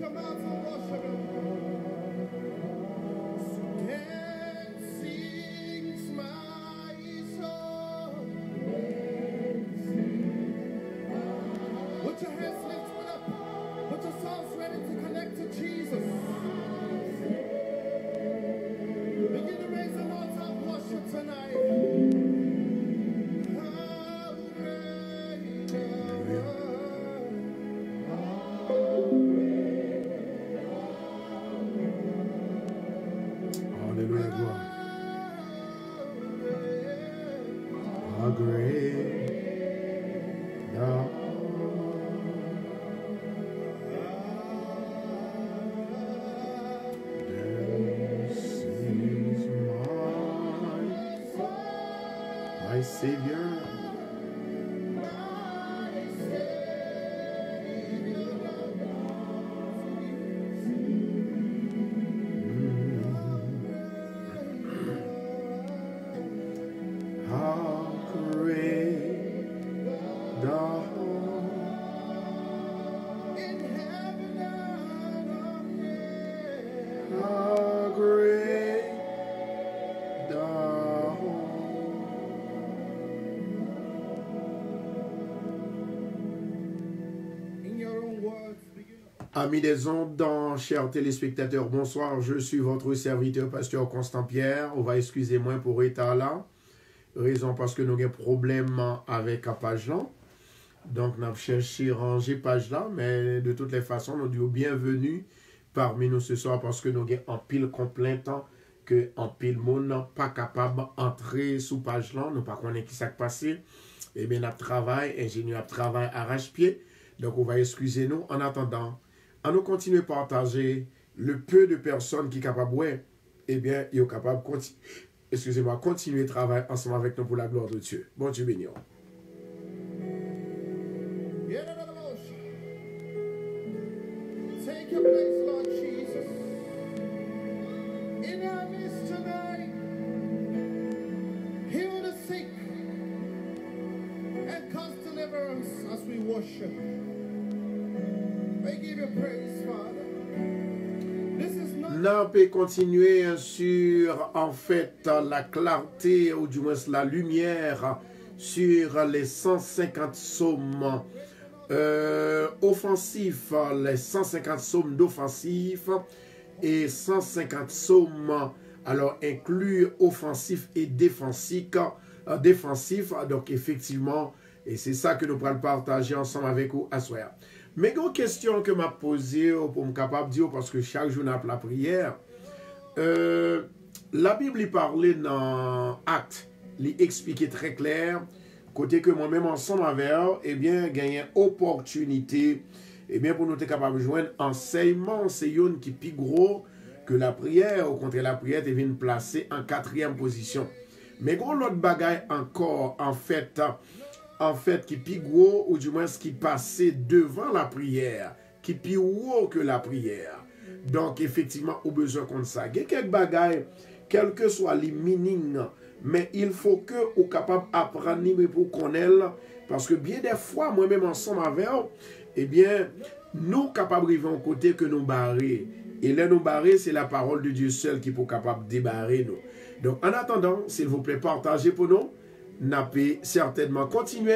your mouth and worship him. Then sings my soul. Put your hands lifted up. Put your souls ready to connect to Jesus. Begin to raise an altar of worship tonight. Hallelujah, glory. How great thou my Savior. How great thou how great thou In your own words, begin. Amis des ondes, chers téléspectateurs, bonsoir. Je suis votre serviteur, pasteur Constant Pierre. On va excuser moi pour état là. Raison parce que nous avons un problème avec la page là. Donc, nous avons cherché à ranger page là. Mais de toutes les façons, nous disons bienvenue parmi nous ce soir parce que nous avons en pile complainte que en pile monde pas capable d'entrer sous page là. Nous ne connaissons pas qui s'est passé. Et bien, notre travail, ingénieur travail arrache-pied. Donc, on va excuser nous. En attendant, à nous continuer à partager le peu de personnes qui sont capables, ouais, eh bien, ils sont capables de continuer à travailler ensemble avec nous pour la gloire de Dieu. Bon Dieu béni. Take your place, Lord Jesus. In our midst tonight, heal the sick and cause deliverance as we worship. We give you praise, Father. This is not. Nous pouvons continuer sur, en fait, la clarté, ou du moins la lumière, sur les 150 psaumes offensifs, les 150 psaumes d'offensifs et 150 psaumes, alors inclus offensifs et défensifs. Donc, effectivement, et c'est ça que nous pourrons partager ensemble avec vous à soir. Mais une question que m'a posée pour me capable de dire, parce que chaque jour n'a pas la prière, la Bible y parlait dans Actes, il expliquait très clair, côté que moi-même ensemble avec eux, eh bien, gagner opportunité, eh bien, pour nous être capable de joindre enseignement, c'est une qui est plus gros que la prière, au contraire, la prière est venue placer en 4e position. Mais gros, l'autre bagaille encore, en fait, qui est plus gros, ou du moins ce qui passait devant la prière, qui est plus haut que la prière. Donc, effectivement, au besoin comme ça. Il y a quelques bagailles, quel que soit les meanings, mais il faut que vous capable d'apprendre pour connaître, parce que bien des fois, moi-même ensemble avec eux, eh bien, nous capables de vivre un côté que nous barrer. Et là, nous barrer, c'est la parole de Dieu seul qui peut capable de débarrer nous. Donc, en attendant, s'il vous plaît, partagez pour nous. N'a pas certainement continuer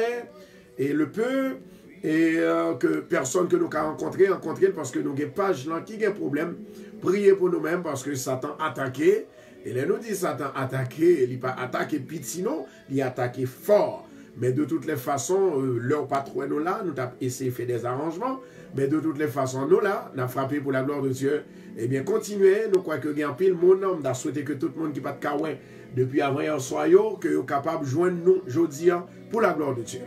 et le peu et que personne que nous avons rencontré parce que nous avons page là qui a un problème. Priez pour nous-mêmes parce que Satan attaqué. Et là nous dit Satan attaqué, il n'est pas attaqué petit non, il a attaqué fort. Mais de toutes les façons, leur patron nous là, nous avons essayé de faire des arrangements. Mais de toutes les façons, nous là, nous avons frappé pour la gloire de Dieu. Eh bien, continuez, nous croyons que bien pile mon homme, nous souhaité que tout le monde qui pas de kaouin depuis avant hier soir, que vous capable de joindre nous aujourd'hui pour la gloire de Dieu.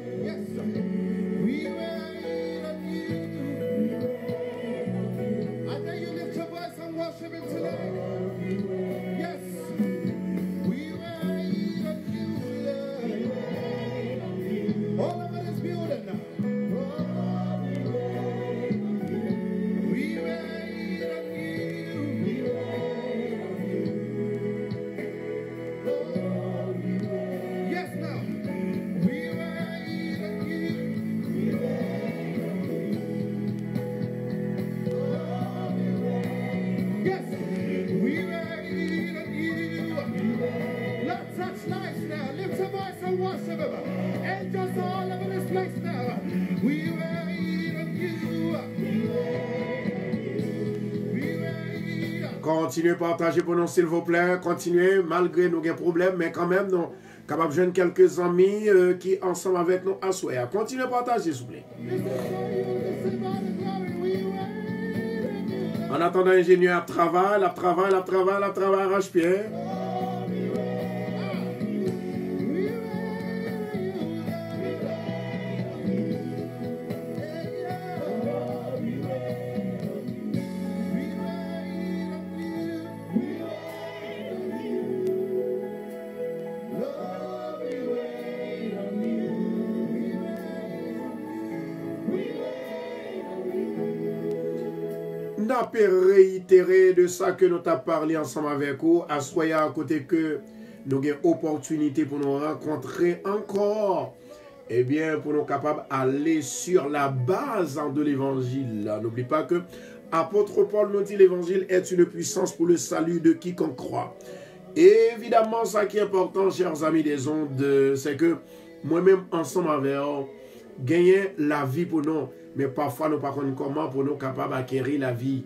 Yes, now. We wait on you. Continuez à partager pour nous, s'il vous plaît. Continuez, malgré nos problèmes, mais quand même, nous capables de joindre quelques amis qui ensemble avec nous à soir. Continuez à partager, s'il vous plaît. En attendant, ingénieur travaille, arrache-pied. N'a pas réitéré de ça que nous t'avons parlé ensemble avec vous, à soyez à côté que nous avons opportunité pour nous rencontrer encore, eh bien, pour nous capables d'aller sur la base de l'évangile. N'oublie pas que apôtre Paul nous dit l'évangile est une puissance pour le salut de quiconque croit. Et évidemment, ça qui est important, chers amis des ondes, c'est que moi-même, ensemble avec vous, gagner la vie pour nous. Mais parfois, nous ne savons pas comment pour nous capables d'acquérir la vie,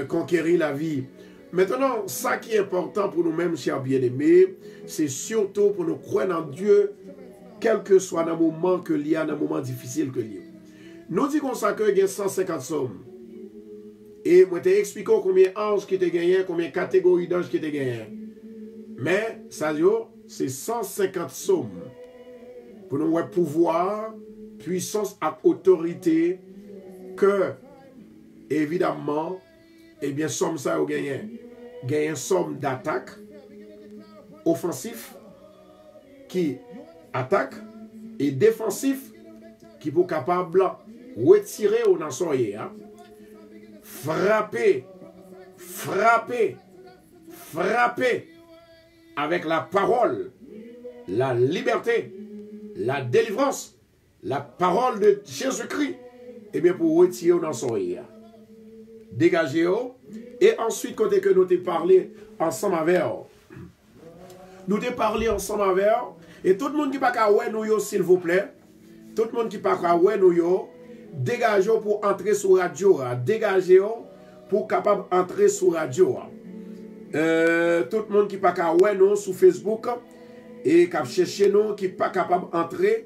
conquérir la vie. Maintenant, ça qui est important pour nous-mêmes, chers bien-aimés, c'est surtout pour nous croire en Dieu, quel que soit le moment que il y a, un moment difficile que il y a. Nous disons ça que il y a 150 sommes. Et moi, je t'explique combien d'anges qui te gagné, combien de catégories d'anges qui te gagné. Mais, ça dit, c'est 150 sommes. Pour nous avoir pouvoir, puissance et autorité que, évidemment, eh bien, somme ça au gagné. Gagné somme d'attaque, offensif, qui attaque, et défensif, qui peut capable retirer au nasoyer. Hein? Frapper, frapper, frapper avec la parole, la liberté, la délivrance, la parole de Jésus-Christ, et bien pour retirer dans son rire. Dégagez-vous. Et ensuite, quand que nous t'ai parlé ensemble avec vous, nous t'ai parlé ensemble avec vous, et tout le monde qui pas qu'à ouais nous s'il vous plaît, tout le monde qui pas qu'à ouais nous dégagez-vous pour entrer sur radio, dégagez-vous pour capable entrer sur radio. Tout le monde qui pas qu'à ouais nous sur Facebook, et qui chercher nous, qui pas capable d'entrer,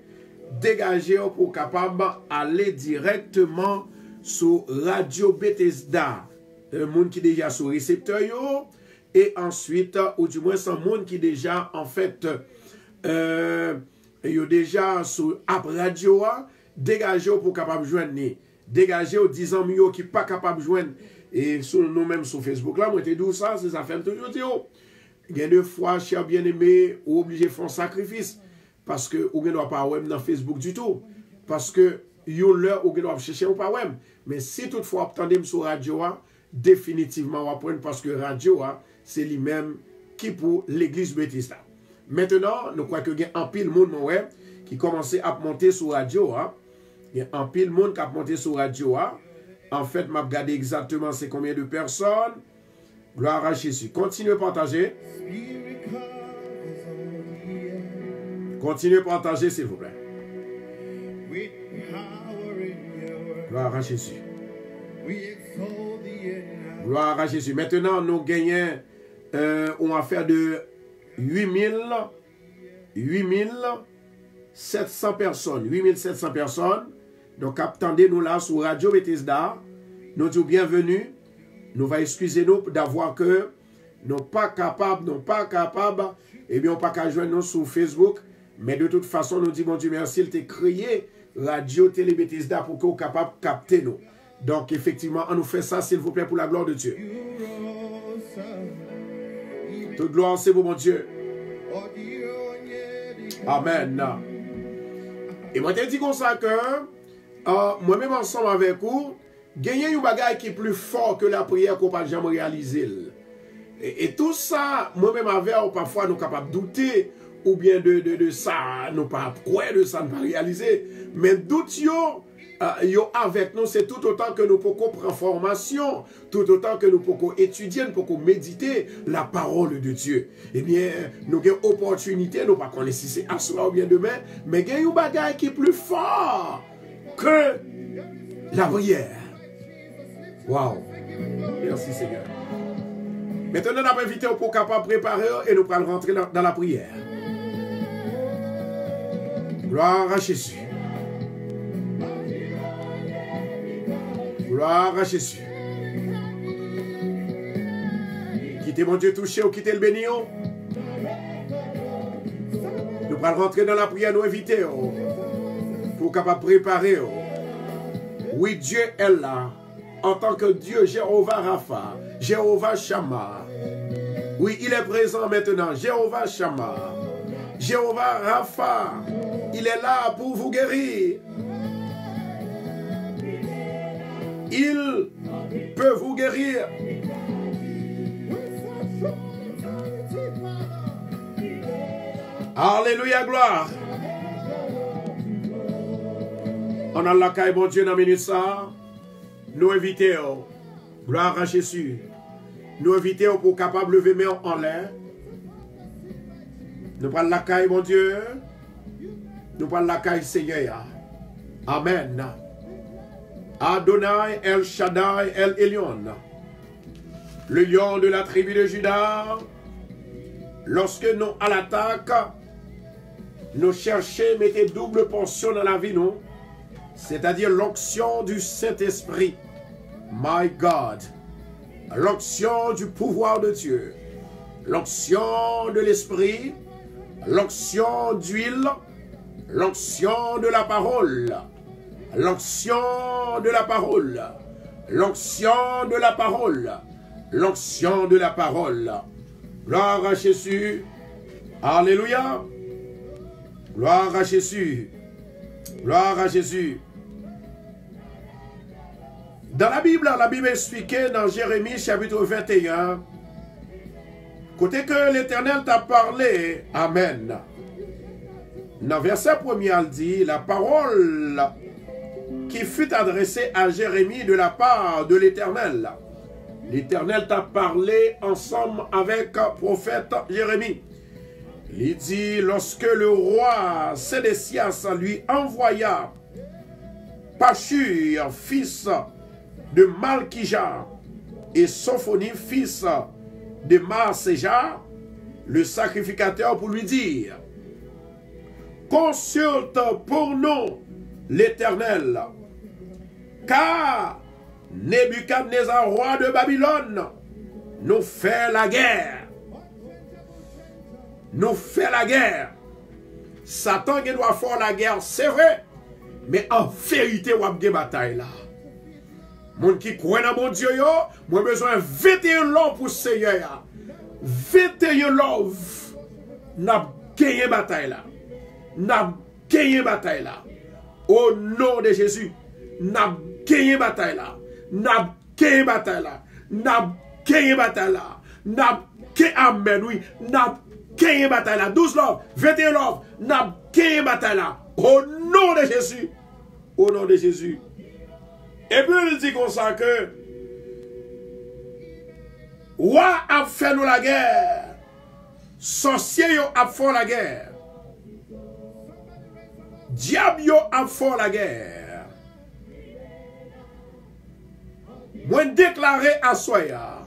dégagez pour capable aller directement sur Radio Bethesda. Monde qui déjà sur récepteur yo, et ensuite, ou du moins un monde qui déjà en fait yo déjà sur app radio, dégagez pour capable joindre. Dégagez aux 10 ans qui pas capable de joindre. Et sur nous-mêmes sur Facebook là, moi te dis ça, c'est ça fait toujours dire. Il y a deux fois, cher bien-aimé, ou obligé de faire un sacrifice. Parce que vous ne doit pas avoir dans Facebook du tout. Parce que vous ne doit pas chercher ou pas. Mais si toutefois, vous attendez sur radio, définitivement, vous apprenez parce que radio, c'est lui-même qui pour l'église Bethesda. Maintenant, nous croyons qu'il y a un pile monde qui commence à monter sur radio. Il y a un pile monde qui a monté sur radio. En fait, je vais regarder exactement c'est combien de personnes. Gloire à Jésus. Continuez à partager. Continuez à partager, s'il vous plaît. Gloire à Jésus. Gloire à Jésus. Maintenant, nous gagnons une affaire de 8700 personnes. 8700 personnes. Donc, attendez-nous là sur Radio Bethesda. Nous disons bienvenue. Nous va excuser nous d'avoir que nous pas capables, et bien on pas qu'à joindre nous sur Facebook, mais de toute façon nous disons bon Dieu merci, il t'a créé Radio Télé Bethesda pour que vous capable de capter nous. Donc effectivement, on nous fait ça s'il vous plaît pour la gloire de Dieu. Toute gloire c'est pour mon Dieu. Amen. Et moi je dis comme ça que moi-même ensemble avec vous, gagner un bagage qui est plus fort que la prière qu'on ne peut pas jamais réaliser. Et tout ça, moi-même avec, parfois nous sommes capables de douter, ou bien de ça, nous ne pas croire de ça, ne pas réaliser. Mais doute yo avec nous, c'est tout autant que nous pouvons prendre formation, tout autant que nous pouvons étudier, nous pouvons méditer la parole de Dieu. Eh bien, nous avons une opportunité, nous ne pas connaître si c'est à soir ou bien demain, mais il y a un bagage qui est plus fort que la prière. Wow. Merci Seigneur. Maintenant, on a invité pour capable préparer et nous allons rentrer dans la prière. Gloire à Jésus. Gloire à Jésus. Quittez mon Dieu touché ou quittez le béni. Nous allons rentrer dans la prière, nous inviter pour capable préparer. Oui, Dieu est là en tant que Dieu, Jéhovah Rapha, Jéhovah Shammah. Oui, il est présent maintenant, Jéhovah Shammah, Jéhovah Rapha. Il est là pour vous guérir. Il peut vous guérir. Alléluia, gloire. On a la caille, bon Dieu, dans minute ça. Nous invitons, gloire à Jésus. Nous invitons pour capable lever main en l'air. Nous prenons la caille, bon Dieu. Nous prenons la caille, Seigneur. Amen. Adonai, El Shaddai, El Elyon. Le lion de la tribu de Juda. Lorsque nous à l'attaque, nous cherchons, mettez double portion dans la vie, nous. C'est-à-dire l'onction du Saint-Esprit. My God. L'onction du pouvoir de Dieu. L'onction de l'Esprit. L'onction d'huile. L'onction de la parole. L'onction de la parole. L'onction de la parole. L'onction de la parole. Gloire à Jésus. Alléluia. Gloire à Jésus. Gloire à Jésus. Dans la Bible explique dans Jérémie chapitre 21, côté que l'Éternel t'a parlé, Amen. Dans verset 1er, il dit, la parole qui fut adressée à Jérémie de la part de l'Éternel. L'Éternel t'a parlé ensemble avec le prophète Jérémie. Il dit, lorsque le roi Sédécias lui envoya Pachur, fils de Malkija, et Sophonie, fils de Marséja, le sacrificateur, pour lui dire, consulte pour nous l'Éternel, car Nebuchadnezzar, roi de Babylone, nous fait la guerre. Nous fait la guerre. Satan qui doit faire la guerre, c'est vrai. Mais en vérité, on a une bataille là. Mon qui croit dans mon Dieu, moi besoin de 21 love pour Seigneur. 21 love. N'a gagné bataille là. N'a gagné bataille là. Au nom de Jésus. N'a gagné bataille là. N'a gagné bataille là. N'a gagné bataille là. N'a gagné amen oui. N'a gagné bataille là. 12 love, 21 love. N'a gagné bataille là. Au nom de Jésus. Au nom de Jésus. Et puis il dit comme ça que roi a fait nous la guerre. Sorcier a fait la guerre. Diable a fait la guerre. Moi déclaré à Soya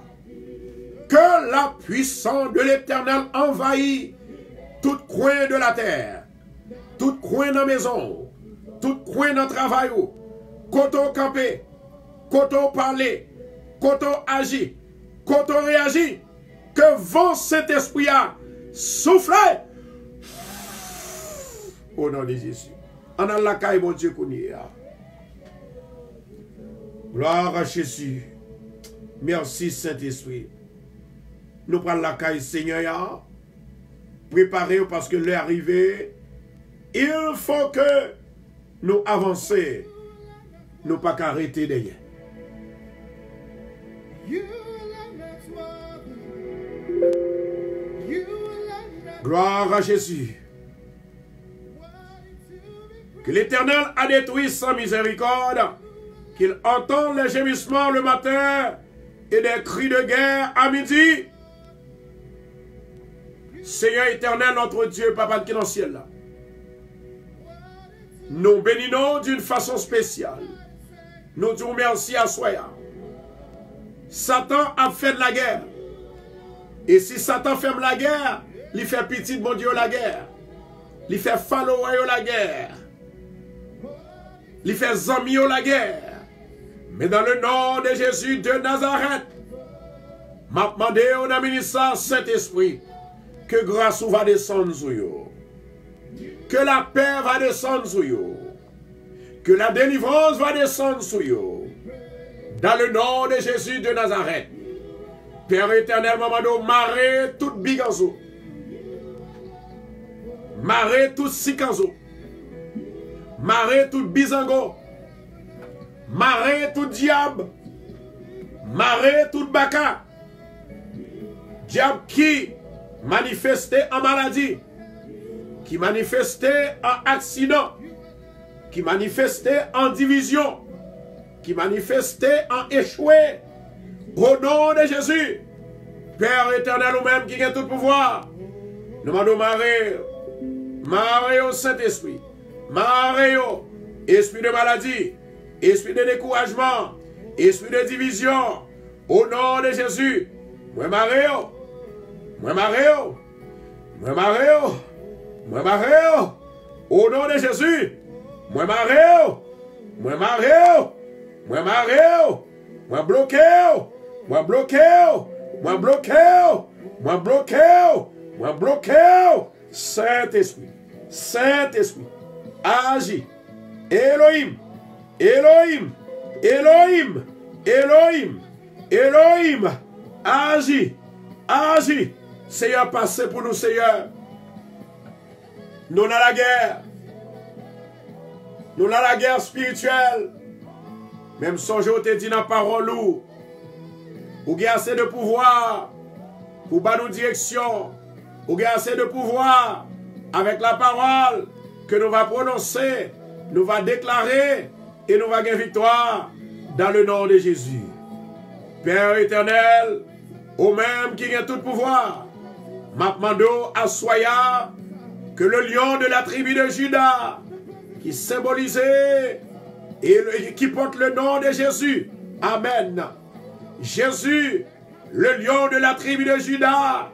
que la puissance de l'Éternel envahit tout coin de la terre, tout coin de la maison, tout coin de travail, quand on campe, quand on parle, quand on agit, quand on réagit, que vent cet esprit a soufflé au nom de Jésus. En a la caille, mon Dieu, qu'on y a. Gloire à Jésus. Merci, Saint-Esprit. Nous prenons la caille, Seigneur. Préparez parce que l'heure est arrivée. Il faut que nous avancions. Nous pas qu'arrêter derrière. Gloire à Jésus. Que l'Éternel a détruit sans miséricorde, qu'il entend les gémissements le matin et des cris de guerre à midi. Seigneur éternel, notre Dieu, Papa qui est dans le ciel, là. Nous bénissons d'une façon spéciale. Nous disons merci à Soya. Satan a fait de la guerre. Et si Satan ferme la guerre, il fait petit bon Dieu la guerre. Il fait follower la guerre. Il fait zami la guerre. Mais dans le nom de Jésus de Nazareth, m'a demandé au ministère Saint-Esprit que grâce va descendre sur vous. Que la paix va descendre sur vous. Que la délivrance va descendre sur vous. Dans le nom de Jésus de Nazareth. Père éternel, maman, marrer toute biganzo. Marrer tout sikanzo. Marrer tout bizango. Marrer tout diable. Marrer tout baka. Diable qui manifestait en maladie. Qui manifestait en accident. Qui manifestait en division. Qui manifestait en échoué. Au nom de Jésus. Père éternel ou même qui a tout pouvoir. Nous demandons marrer. Marrer au Saint-Esprit. Marrer au esprit de maladie. Esprit de découragement. Esprit de division. Au nom de Jésus. Moi marrer au. Moi marrer au. Moi marrer au. Moi marrer au. Au nom de Jésus. Moi marrer au. Moi marrer au. Moi marrer au. Moi bloqué au. Moi bloqué au. Moi bloqué au. Moi bloqué au. Moi bloqué au. Saint-Esprit. Saint-Esprit. Agis. Elohim. Elohim. Elohim. Elohim. Elohim. Agis. Agis. Seigneur, passez pour nous, Seigneur. Nous dans la guerre. Nous dans la guerre spirituelle. Même si je te dis dans la parole, ou avez assez de pouvoir pour donner nos directions. Ou avez assez de pouvoir avec la parole que nous va prononcer, nous va déclarer et nous va gagner victoire dans le nom de Jésus. Père éternel, au même qui a tout pouvoir, m'appmando à soya que le lion de la tribu de Juda, qui symbolisait et qui porte le nom de Jésus, Amen. Jésus, le lion de la tribu de Juda,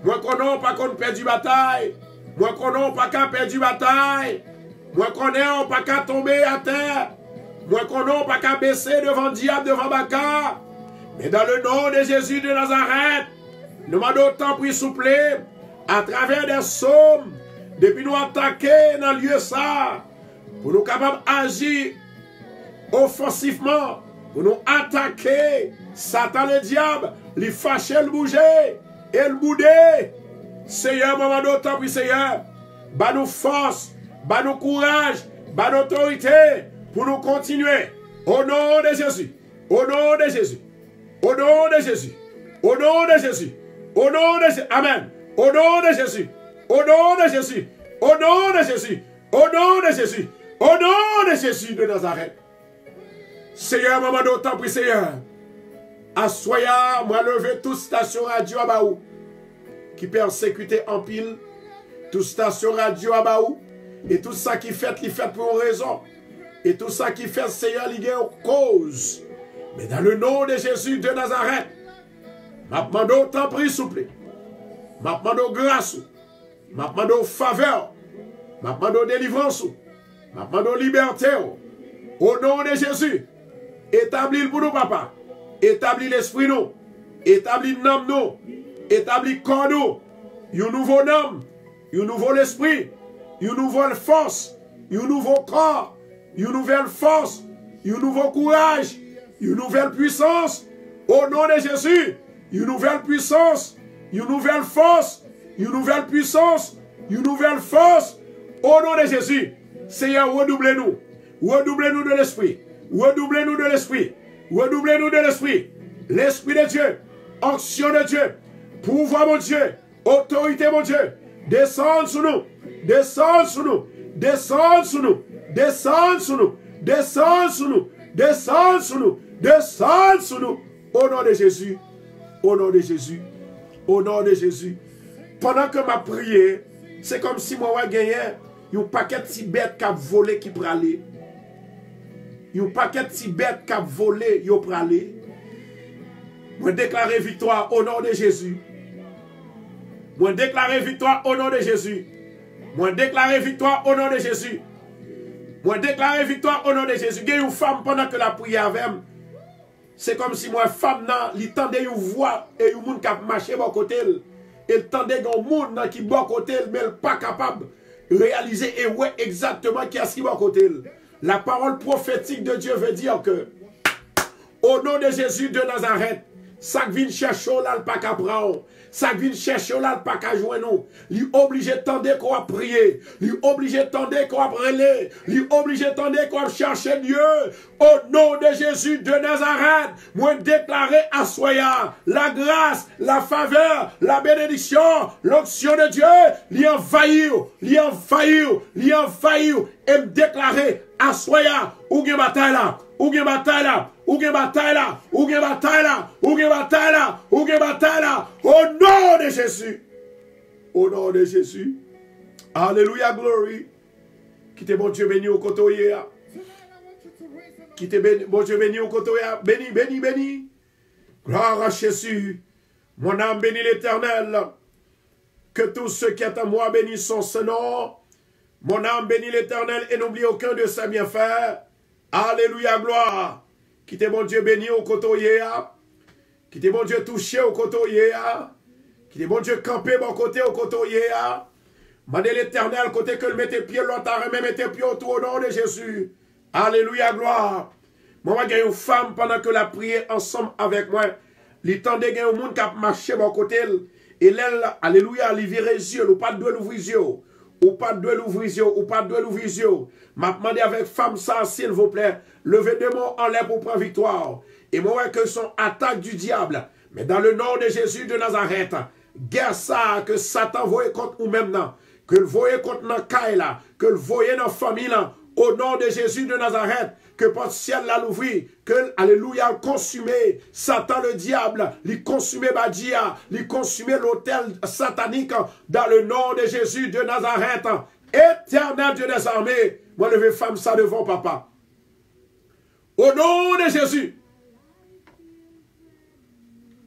moi qu'on pas qu'on perdu bataille, moi qu'on pas qu'à perdu bataille, moi qu'on pas qu'à tomber à terre, moi qu'on pas qu'à baisser devant diable, devant Baka. Mais dans le nom de Jésus de Nazareth, nous m'avons autant pris souple à travers des psaumes, depuis nous attaquer dans le lieu ça, pour nous capables d'agir offensivement, pour nous attaquer Satan le diable, lui fâcher, le bouger et le bouder. Seigneur, maman d'autant, puis Seigneur, bah nous force, bah nous courage, bah nous autorité pour nous continuer. Au nom de Jésus, au nom de Jésus, au nom de Jésus, au nom de Jésus, au nom de Jésus, Amen. Au nom de Jésus, au nom de Jésus, au nom de Jésus, au nom de Jésus, au nom de Jésus de Nazareth. Seigneur, maman d'autant, puis Seigneur, Assoya, moi lever toute station radio à Baou qui persécutait en pile, toute station radio à Baou, et tout ça qui fait pour une raison, et tout ça qui fait, Seigneur, lié aux causes. Mais dans le nom de Jésus de Nazareth, m'a demandé autant pris souple, m'a demandé grâce, m'a demandé faveur, m'a demandé délivrance, m'a demandé liberté. Au nom de Jésus, établis pour nous, papa. Établis l'esprit nous, établis le nom nous, établis le corps nous, un nouveau nom, un nouveau esprit, une nouvelle force, un nouveau corps, une nouvelle force, un nouveau courage, une nouvelle puissance, au nom de Jésus, une nouvelle puissance, une nouvelle force, une nouvelle puissance, une nouvelle force, au nom de Jésus. Seigneur, redoublez-nous de l'esprit, redoublez-nous de l'esprit. Redoublez-nous de l'esprit. L'esprit de Dieu. Onction de Dieu. Pouvoir mon Dieu. Autorité mon Dieu. Descends sur nous. Descends sur nous. Descends sur nous. Descends sur nous. Descends sur nous. Descends sur nous. Descends sur nous. Au nom de Jésus. Au nom de Jésus. Au nom de Jésus. Pendant que ma prière, c'est comme si moi gagné un paquet de petits bêtes qui a volé qui pralé. Il y a un paquet de petits bêtes qui ont volé, ils ont pralé. Je déclare victoire au nom de Jésus. Moi déclarer victoire au nom de Jésus. Moi déclarer victoire au nom de Jésus. Moi déclarer victoire au nom de Jésus. Il y a une femme pendant que la prière avec moi. C'est comme si moi, femme, il tendait une voix et une monde qui a marché à côté. Elle tendait un monde qui est à côté, mais elle n'est pas capable de réaliser et ouais exactement qui est à côté. La parole prophétique de Dieu veut dire que, au nom de Jésus de Nazareth, ça qui vient chercher là, le pas qu'à prendre. Ça qui vient chercher là, le pas qu'à jouer nous. Il est obligé de tendre qu'on va prier. Il est obligé de tendre qu'on va brûler. Il est obligé de tendre qu'on va chercher Dieu. Au nom de Jésus de Nazareth, moi déclarer à Soya la grâce, la faveur, la bénédiction, l'onction de Dieu, l'y envahir, l'y envahir, l'y envahir, et me déclarer à Soya, ou gen bataille là, ou gen bataille là, ou gen bataille là, ou gen bataille là, ou gen bataille là, ou gen bataille là, au nom de Jésus. Au nom de Jésus. Alléluia, glory. Qui te bon Dieu béni au côté. Qui te béni, bon Dieu béni au côté. Béni, béni, béni. Gloire à Jésus. Mon âme bénit l'Éternel. Que tous ceux qui sont à moi bénissent son nom. Mon âme bénit l'Éternel et n'oublie aucun de ses bienfaits. Alléluia, gloire. Qui te bon Dieu béni au côté. Qui te bon Dieu touché au côté. Qui te bon Dieu campé au côté au côté. Mandez l'Éternel côté que le mette pied l'autre, même mette pied autour au nom de Jésus. Alléluia, gloire. Moi, j'ai une femme pendant que la prière ensemble avec moi. L'étendue, il y a un monde qui a marché au côté. Et elle, alléluia, elle vire les yeux, ou pas de l'ouvrir les yeux. Ou pas de l'ouvrir les yeux, ou pas de l'ouvrir les yeux. M'a demandé avec femme ça, s'il vous plaît, levez deux mains en l'air pour prendre victoire. Et moi, que son attaque du diable. Mais dans le nom de Jésus de Nazareth, guerre ça que Satan voyait contre nous-mêmes, que le voyait contre nos cailles, que le voyait dans la famille, au nom de Jésus de Nazareth, que porte ciel l'a l'ouvrir, que, alléluia, consumé, Satan le diable, lui consumé Badia, lui consumé l'autel satanique, dans le nom de Jésus de Nazareth, éternel Dieu des armées, moi lever femme ça devant papa. Au nom de Jésus.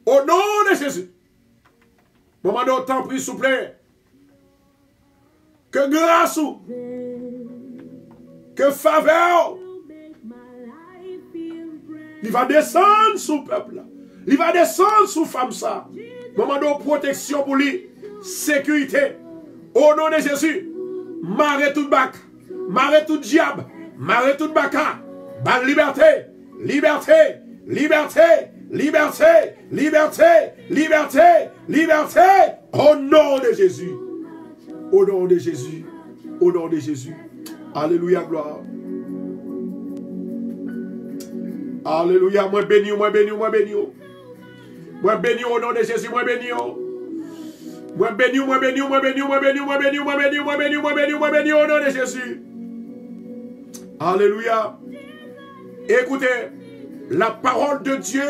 Au nom de Jésus. Maman d'autant prie, s'il vous plaît. Que grâce ou que faveur, il va descendre sous le peuple. Il va descendre sous femme ça. Maman de protection pour lui. Sécurité. Au nom de Jésus. Marre tout bac. Marre tout diable. Marre tout baka. Ban liberté. Liberté. Liberté. Liberté. Liberté. Liberté. Liberté. Au nom de Jésus. Au nom de Jésus. Au nom de Jésus. Alléluia, gloire. Alléluia, moi béni, moi béni, moi béni. Moi béni au nom de Jésus, moi béni. Moi béni, moi béni, moi béni, moi béni, moi béni, moi béni, moi béni, moi béni, moi béni au nom de Jésus. Alléluia. Écoutez, la parole de Dieu,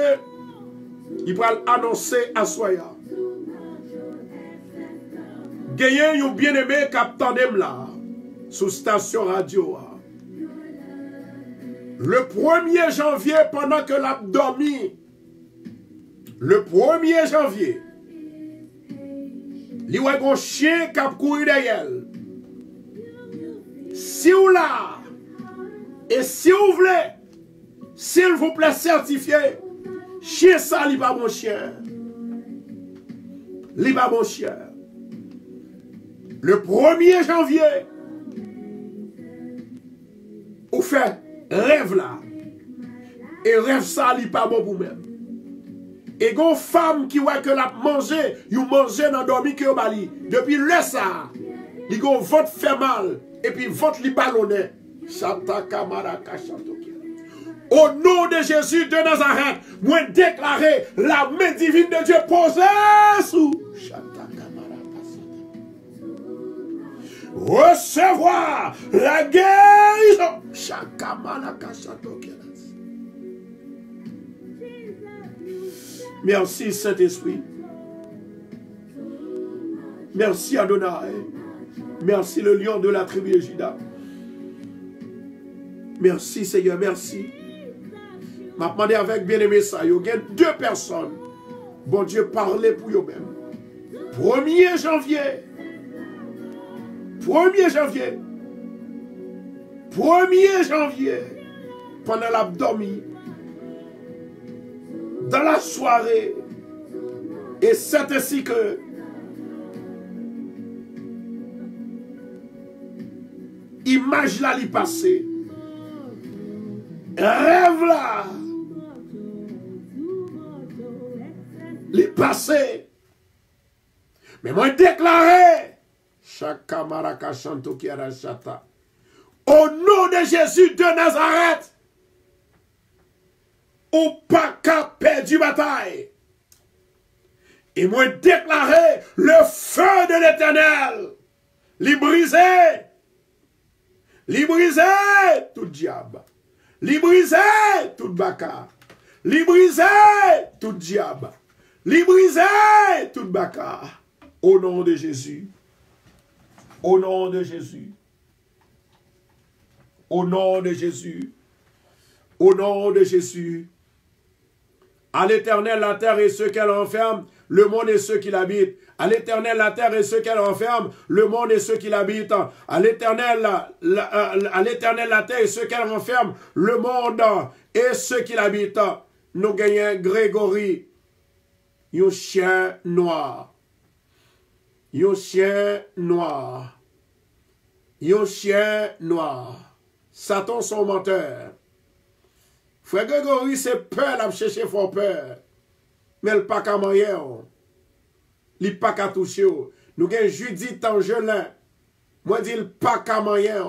il va l'annoncer à Soya. Gagnez un bien-aimé capitaine là, sous station radio. Le 1er janvier, pendant que l'a dormi, le 1er janvier, il y a un chien qui a couru derrière. Si vous là, et si vous voulez, s'il vous plaît, certifié, chien ça, il n'est pas mon chien. Il n'est pas mon chien. Le 1er janvier, vous faites rêve là. Et rêve ça, il n'est pas bon pour vous-même. Et une femme qui voit que la manger, vous mangez dans le dormi que vous bali. Depuis le ça, il y a votre fait mal. Et puis votre li ballonné. Au nom de Jésus de Nazareth, moi déclarer la main divine de Dieu posée sous. Recevoir la guérison. Merci Saint-Esprit. Merci Adonai. Merci le lion de la tribu de Juda. Merci Seigneur, merci. M'a demandé avec bien-aimé ça, il y a deux personnes. Bon Dieu, parlez pour eux-mêmes. 1er janvier. 1er janvier. 1er janvier. Pendant l'abdomen. Dans la soirée. Et c'est ainsi que image là li passé. Rêve là. Li passé. Mais moi déclaré. Chaka maraka chanto qui a chata. Au nom de Jésus de Nazareth. Ou pas qu'à perdre bataille. Et moi déclaré le feu de l'Éternel. Li brisé. Li brisé tout diable. Li brisé tout baka. Li brisé tout diable. Li brisé tout baka. Au nom de Jésus. Au nom de Jésus. Au nom de Jésus. Au nom de Jésus. À l'Éternel la terre et ceux qu'elle renferme, le monde et ceux qui l'habitent. À l'Éternel la terre et ceux qu'elle renferme, le monde et ceux qui l'habitent. À l'Éternel la terre et ceux qu'elle renferme, le monde et ceux qui l'habitent. Nous gagnons Grégory, un chien noir. Un chien noir. Un chien noir. Satan son menteur. Frère Grégory, c'est peur, la chercher fort peur. Mais le pas qu'à manger, il pas qu'à toucher. Nous avons Judith Angelin. Moi, je dis le pas qu'à manger,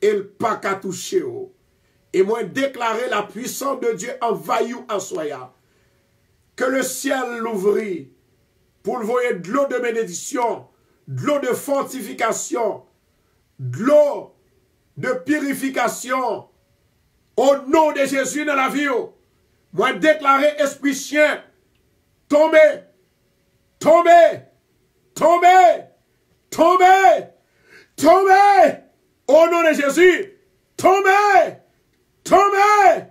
et le pas qu'à toucher. Et moi, déclarer la puissance de Dieu envahit en soya. Que le ciel l'ouvrit pour le voyer de l'eau de bénédiction, de l'eau de fortification, de l'eau de purification. Au nom de Jésus dans la vie, moi déclarer esprit chien, tombez, tombez, tombez, tombez, tombez, au nom de Jésus, tombez, tombez,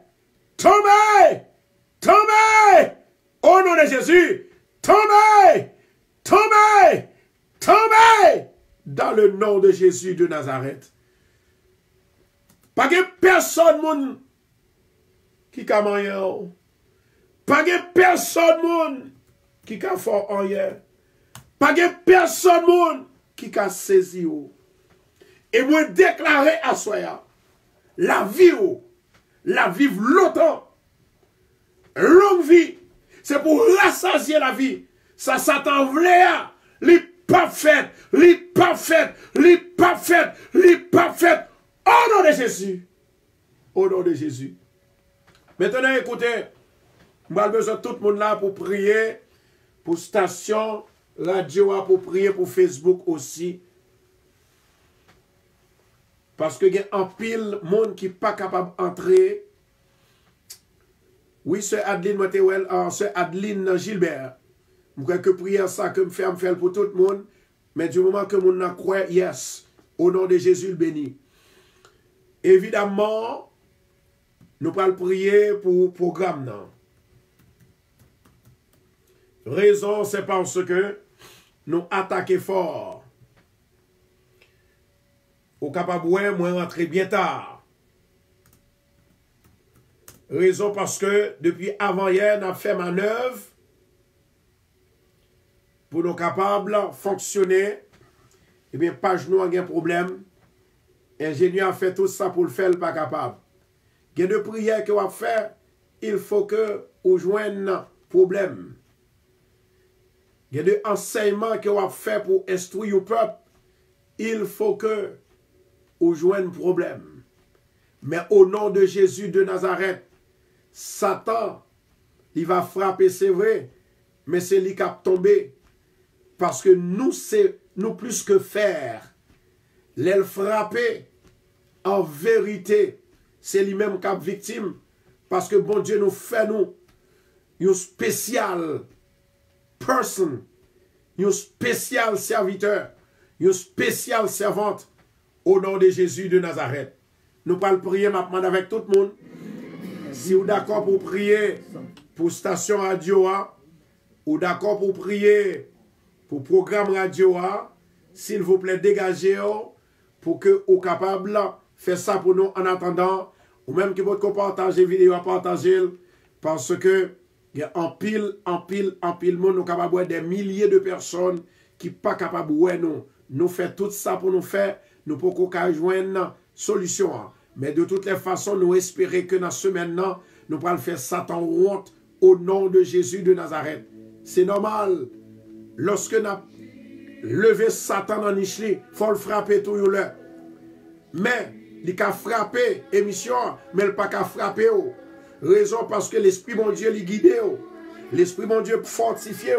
tombez, tombez, au nom de Jésus, tombez, tombez, tombez, dans le nom de Jésus de Nazareth. Pas de personne qui a mangé. Pas de personne qui a fait rien. Pas de personne qui a saisi. Et moi déclarer à soi la vie longtemps. Longue vie. C'est pour rassasier la vie. Ça Satan voulait. Les pas fait. Les pas fait. Les pas fait. Les pas fait. Au nom de Jésus. Au nom de Jésus. Maintenant, écoutez, je vais besoin de tout le monde là pour prier, pour station, radio, pour prier, pour Facebook aussi. Parce que il y a un pile monde qui n'est pas capable d'entrer. Oui, c'est Adeline c'est Adeline Gilbert. Je crois que prier ça que me faire pour tout le monde. Mais du moment que mon a croit, yes. Au nom de Jésus le béni. Évidemment, nous allons prier pour le programme. Raison, c'est parce que nous attaquons fort. Au capable, moi, rentrer bien tard. Raison parce que depuis avant-hier, nous avons fait manœuvre pour nous capables de fonctionner. Eh bien, page nous a un problème. Ingénieur a fait tout ça pour le faire, pas capable. Il y a de prières qu'on va faire, il faut que vous joignez un problème. Il y a des enseignements qu'on va faire pour instruire le peuple, il faut que vous joignez un problème. Mais au nom de Jésus de Nazareth, Satan, il va frapper, c'est vrai, mais c'est lui qui a tombé. Parce que nous, c'est nous plus que faire. L'aile frapper, en vérité, c'est lui-même qui est victime. Parce que bon Dieu nous fait nous une spécial person, une spécial serviteur, une spéciale servante au nom de Jésus de Nazareth. Nous allons prier maintenant avec tout le monde. Si vous êtes d'accord pour prier pour station radio, ou d'accord pour prier pour programme radio, s'il vous plaît, dégagez pour que vous capable faire ça pour nous en attendant, ou même que votre partager vidéo à partager, parce que il y a en pile monde, nous capables des milliers de personnes qui ne sont pas capables de nous. Nous faisons tout ça pour nous faire, nous pouvons joindre une solution. Mais de toutes les façons, nous espérons que dans ce semaine-là, nous pourrons faire Satan honte au nom de Jésus de Nazareth. C'est normal. Lorsque nous avons levé Satan dans l'Ichli, il faut le frapper tout le monde. Mais, il a frappé l'émission, mais il n'a pas frappé. Raison parce que l'Esprit mon Dieu lui guide. L'Esprit mon Dieu fortifié.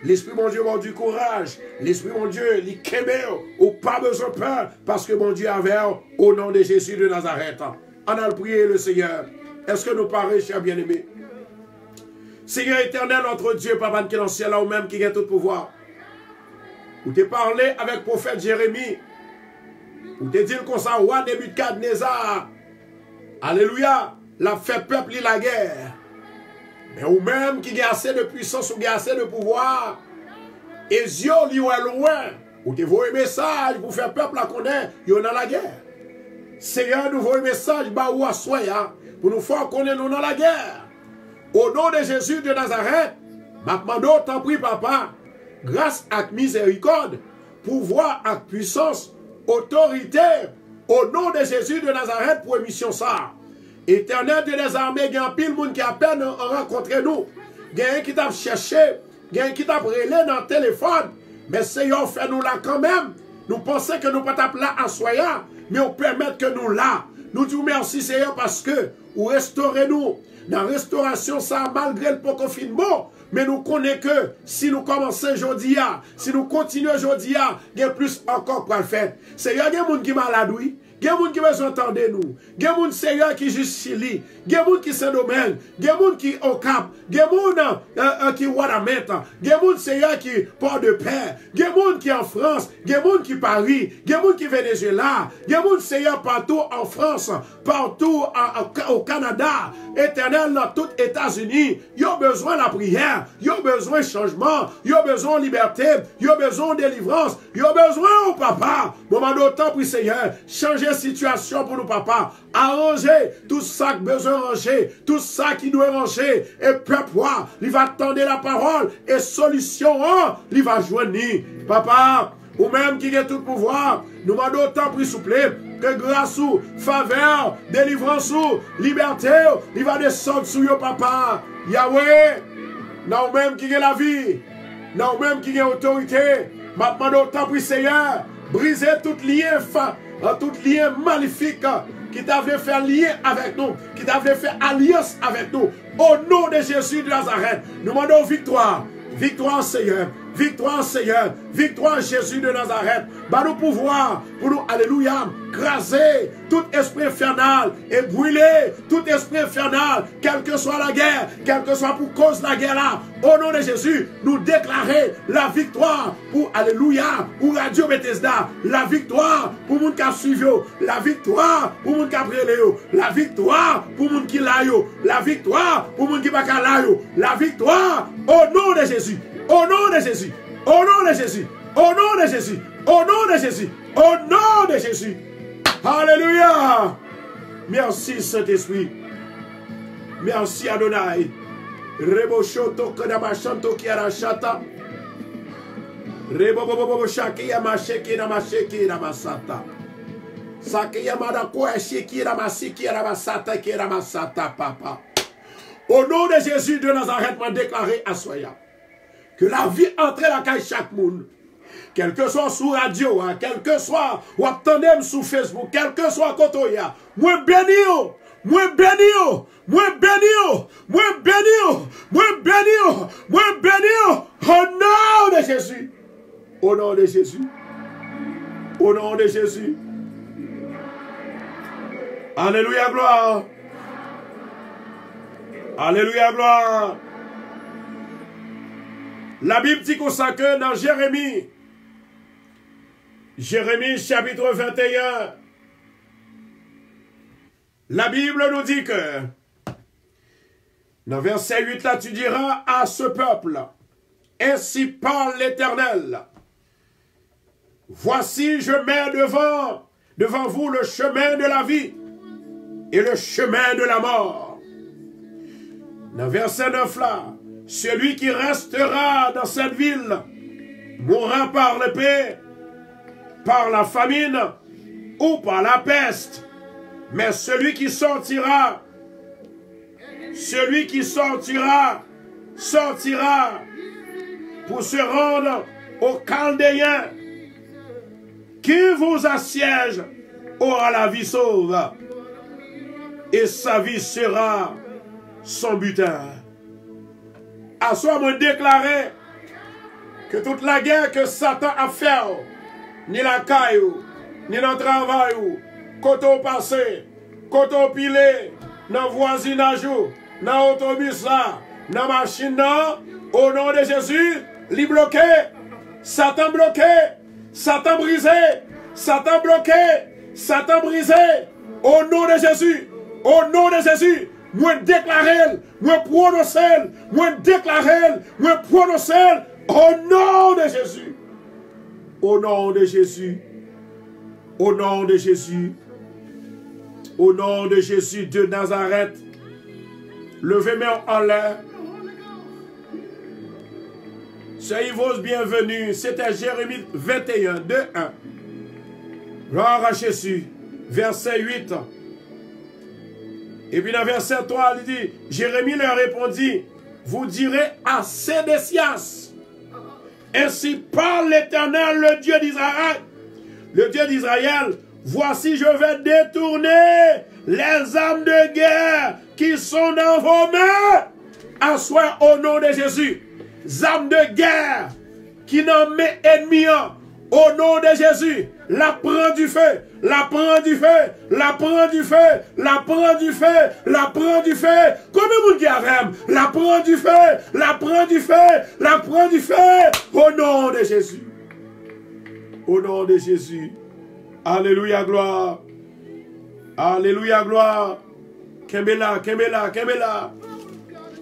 L'Esprit mon Dieu m'a du courage. L'Esprit mon Dieu lui kémé. Ou pas besoin de peur parce que mon Dieu avait au nom de Jésus de Nazareth. On a prié le Seigneur. Est-ce que nous parlons, chers bien-aimés? Seigneur éternel, notre Dieu, Papa qui est dans le ciel, là ou même qui a tout pouvoir. Vous t'es parlé avec le prophète Jérémie. Vous t'es dit comme ça, roi Nebuchadnezzar. Alléluia. L'a fait peuple la guerre. Mais ou même qui a assez de puissance ou qui a assez de pouvoir. Et Dieu lui est loin. Ou te voyez un message pour faire peuple la connaître. Il y a dans la guerre. Seigneur, nous voyons un message ou à soi pour nous faire connaître nous dans la guerre. Au nom de Jésus de Nazareth, maintenant t'en prie papa, grâce à miséricorde, pouvoir à puissance, autorité, au nom de Jésus de Nazareth pour émission ça. Éternel de les armées, il y a un pile monde qui a peine rencontré nous. Il y a un qui t'a cherché, il y a un qui t'a relé dans le téléphone. Mais Seigneur, fais-nous là quand même. Nous pensons que nous ne pouvons pas là en soyant, mais on permet que nous là. Nous disons merci Seigneur parce que vous restaurez nous. Dans la restauration, ça malgré le confinement. Mais nous connaissons que si nous commençons aujourd'hui, si nous continuons aujourd'hui, il y a plus encore pour le faire. Seigneur, il y a des gens qui sont malades, oui. Il y a des gens qui veulent entendre nous. Il y a des gens Seigneur qui juste Chili. Il y a des gens qui sont domaine. Il y a des gens qui au Cap. Il y a des gens qui Wadamet. Il y a des gens Seigneur qui Port de Paix. Il y a des gens qui en France. Il y a des gens qui Paris. Il y a des gens qui Venezuela. Il y a des gens Seigneur partout en France, partout au Canada, éternel dans tous les États-Unis. Ils ont besoin de la prière. Ils ont besoin de changement. Ils ont besoin de liberté. Ils ont besoin de délivrance. Ils ont besoin, oh papa, moment d'autant pour Seigneur, changer situation pour nous, papa. Arranger tout ça qui besoin ranger, tout ça qui doit ranger. Et peuple, il va attendre la parole et solution, il va joindre. Papa, ou même qui a tout pouvoir, nous demandons autant pour souple que grâce ou faveur, délivrance ou liberté, il va descendre sur vous, papa. Yahweh, nous même qui a la vie, nous même qui a autorité, maintenant autant pour Seigneur, briser tout lien, tout lien maléfique qui t'avait fait lien avec nous, qui t'avait fait alliance avec nous. Au nom de Jésus de Nazareth, nous demandons victoire. Victoire Seigneur, victoire Seigneur, victoire Jésus de Nazareth. Bah nous pouvoir pour nous, alléluia, craser tout esprit infernal et brûler tout esprit infernal, quelle que soit la guerre, quelle que soit pour cause de la guerre là. Au nom de Jésus, nous déclarer la victoire pour, alléluia, pour Radio Bethesda, la victoire pour moun qui a suivi, la victoire pour moun qui a prié, la victoire pour moun qui l'a, la victoire pour moun qui va la, la victoire au nom de Jésus, au nom de Jésus, au nom de Jésus, au nom de Jésus, au nom de Jésus, au nom de Jésus. Alléluia. Merci Saint-Esprit. Merci Adonai. Reboshoto kadabashanto kiarashata. Rebobobobo shakia masheki na masheki na masata. Sakia madakwa sheki na masiki na masata ki na masata papa. Au nom de Jésus de Nazareth, m'a déclaré à Soya que la vie entre la caille chaque monde. Quel que soit sur radio, quel que soit ou attendez sur Facebook, quel que soit Kotoya, moi béni, moi béni, moi béni, moi béni, moi béni, moi béni, au nom de Jésus, au nom de Jésus, au nom de Jésus. Alléluia, gloire. Alléluia, gloire. La Bible dit comme ça que dans Jérémie chapitre 21, la Bible nous dit que dans verset 8 là, tu diras à ce peuple, Ainsi parle l'Éternel. Voici, je mets devant vous le chemin de la vie et le chemin de la mort. Dans verset 9 là, celui qui restera dans cette ville mourra par l'épée, par la famine ou par la peste. Mais celui qui sortira pour se rendre aux Chaldéens qui vous assiège aura la vie sauve et sa vie sera son butin. À soi me déclarer que toute la guerre que Satan a fait, ni la caille, ni dans le travail, côté au passé, côté au pilé, dans le voisinage, dans l'autobus là, dans la machine là, au nom de Jésus, li bloqué, Satan bloqué, Satan brisé, Satan bloqué, Satan brisé, au nom de Jésus, au nom de Jésus, moi déclarer, moi prononcer, moi déclarer, moi prononcer, au nom de Jésus, au nom de Jésus, au nom de Jésus, au nom de Jésus de Nazareth, levez-moi en l'air. Soyez vos bienvenus. C'était Jérémie 21, 2, 1. Gloire à Jésus. Verset 8. Et puis dans verset 3, il dit, Jérémie leur répondit, vous direz à Sédécias, ainsi parle l'Éternel, le Dieu d'Israël. Le Dieu d'Israël, voici je vais détourner les armes de guerre qui sont dans vos mains. Assois au nom de Jésus. Armes de guerre qui n'en met ennemi au nom de Jésus. La prend du feu, la prend du feu, la prend du feu, la prend du feu, la prend du feu. Combien vous dites la prend du feu, la prend du feu, la prend du feu. Au nom de Jésus. Au nom de Jésus. Alléluia, gloire. Alléluia, gloire. Kembela, Kembela, Kembela.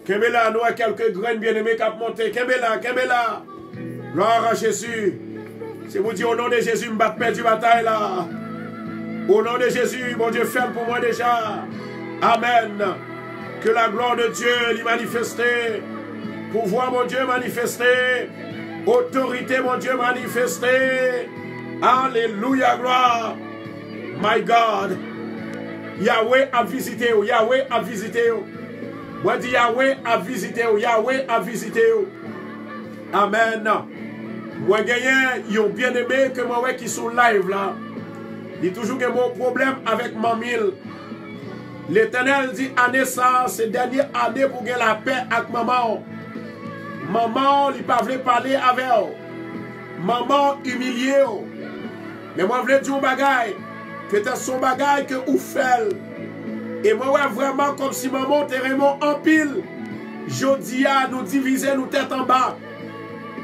Kembela, nous avons quelques graines bien-aimées qui ont monté. Kembela, Kembela. Gloire à Jésus. C'est vous dire au nom de Jésus, je vais perdre du bataille là. Au nom de Jésus, mon Dieu, ferme pour moi déjà. Amen. Que la gloire de Dieu l'y manifeste. Pouvoir, mon Dieu, manifester. Autorité, mon Dieu, manifester. Alléluia, gloire. My God. Yahweh a visité. Yahweh a visité. Moi, dis Yahweh a visité. Yahweh a visité. Amen. Moi, j'ai un bien-aimé que moi qui sont live là. Il dit toujours que mon problème avec Mamil. L'Éternel dit année ça, c'est dernière année pour gagner la paix avec maman. Maman, il ne pas parler avec elle. Maman humiliée. Mais moi, je veux dire un bagage. Peut-être son bagage que vous faites. Et moi, ouais, vraiment comme si maman était vraiment en pile. Jodia nous diviser, nous tête en bas.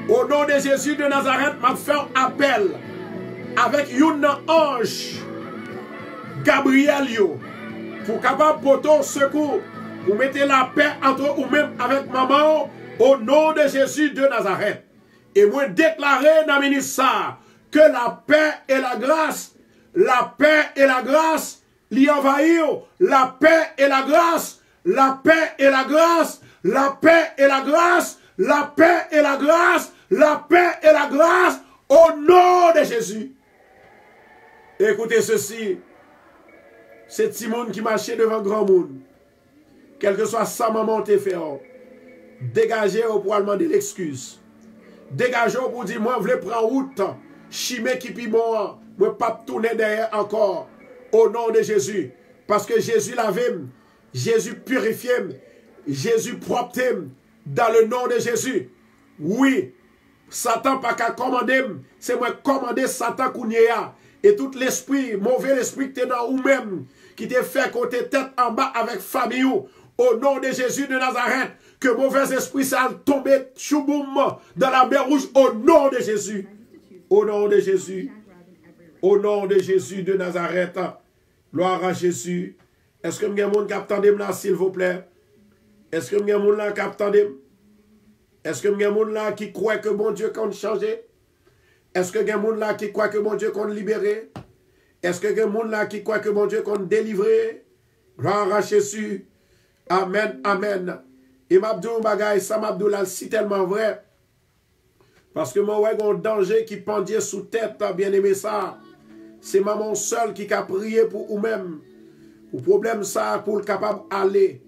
Au nom de Jésus de Nazareth, m'a fait appel avec un ange, Gabriel, pour capable porter secours, pour mettre la paix entre ou même avec maman, au nom de Jésus de Nazareth. Et moi déclarer dans le ministère que la paix et la grâce, l'y envahir, la paix et la grâce, la paix et la grâce, la paix et la grâce, la paix et la grâce, la paix et la grâce, au nom de Jésus. Écoutez ceci, c'est petit monde qui marchait devant grand monde, quel que soit sa maman te fait, dégagez pour demander l'excuse. Dégagez pour dire, moi, je veux prendre route, chimé qui pi moi, moi, pas tourner derrière encore, au nom de Jésus. Parce que Jésus l'avait, Jésus purifié, Jésus propre, dans le nom de Jésus. Oui, Satan pas qu'à commander, c'est moi commander Satan kounyea. Et tout l'esprit, mauvais esprit qui est dans vous-même, qui te fait côté tête en bas avec famille, au nom de Jésus de Nazareth, que mauvais esprit ça tombe chouboum dans la mer rouge, au nom de Jésus. Au nom de Jésus. Au nom de Jésus de Nazareth. Gloire à Jésus. Est-ce que vous avez un monde qui attendez là, s'il vous plaît? Est-ce que vous avez un monde là qui attendez? Est-ce que il y a des gens là qui croient que bon Dieu qu'on changé? Est-ce que il y a des gens là qui croient que bon Dieu qu'on libéré? Est-ce que il y a des gens là qui croient que bon Dieu qu'on délivré? Gloire à Jésus. Amen, amen. Et m'abdou bagay, ça m'abdou là, c'est tellement vrai. Parce que moi, ouais, un danger qui pendait sous tête, bien aimé ça. C'est maman seule qui a prié pour vous-même. Ou problème ça, pour le capable aller.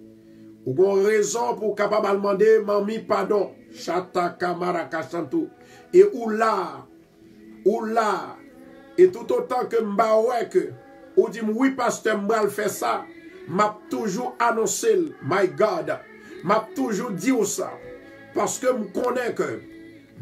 Ou bon raison pour capable demander, mamie, pardon. Chata kamara kachantou. Et ou là, et tout autant que m'ba ouais que, ou dit, oui, pasteur, m'bral fait ça, m'a toujours annoncé, my God, m'a toujours dit ça. Parce que m'connais que,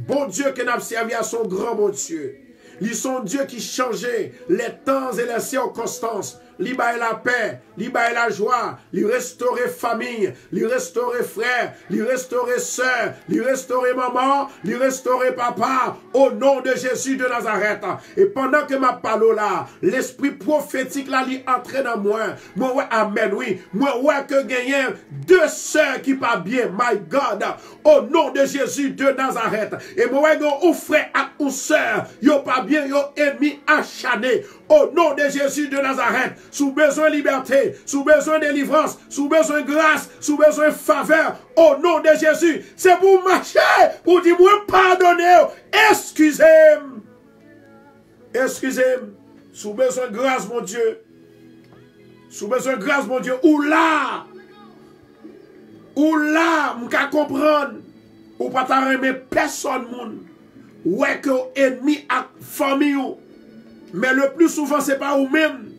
bon Dieu qui n'a servi à son grand bon Dieu. Ils sont Dieu qui changeait les temps et les circonstances. Il baille la paix, il baille la joie, il restaurer famille, il restaurer frère, il restaurer soeur, il restaurer maman, il restaurer papa, au nom de Jésus de Nazareth. Et pendant que ma parole là, l'esprit prophétique là, il entre dans moi. Moi, ouais, amen, oui. Moi, ouais, que gagne deux sœurs qui pas bien, my God, au nom de Jésus de Nazareth. Et moi, ouais, un frère et une sœur, yo pas bien, yo ennemi acharné. Au nom de Jésus de Nazareth, sous besoin de liberté, sous besoin de délivrance, sous besoin de grâce, sous besoin de faveur, au nom de Jésus, c'est pour marcher, pour dire, moi, pardonnez, excusez-moi, excusez-moi, sous besoin de grâce, mon Dieu, sous besoin de grâce, mon Dieu, ou là, m'ka comprendre, ou pas t'arrêter personne, moun, ouais que ennemi a famille, mais le plus souvent, ce n'est pas vous-même.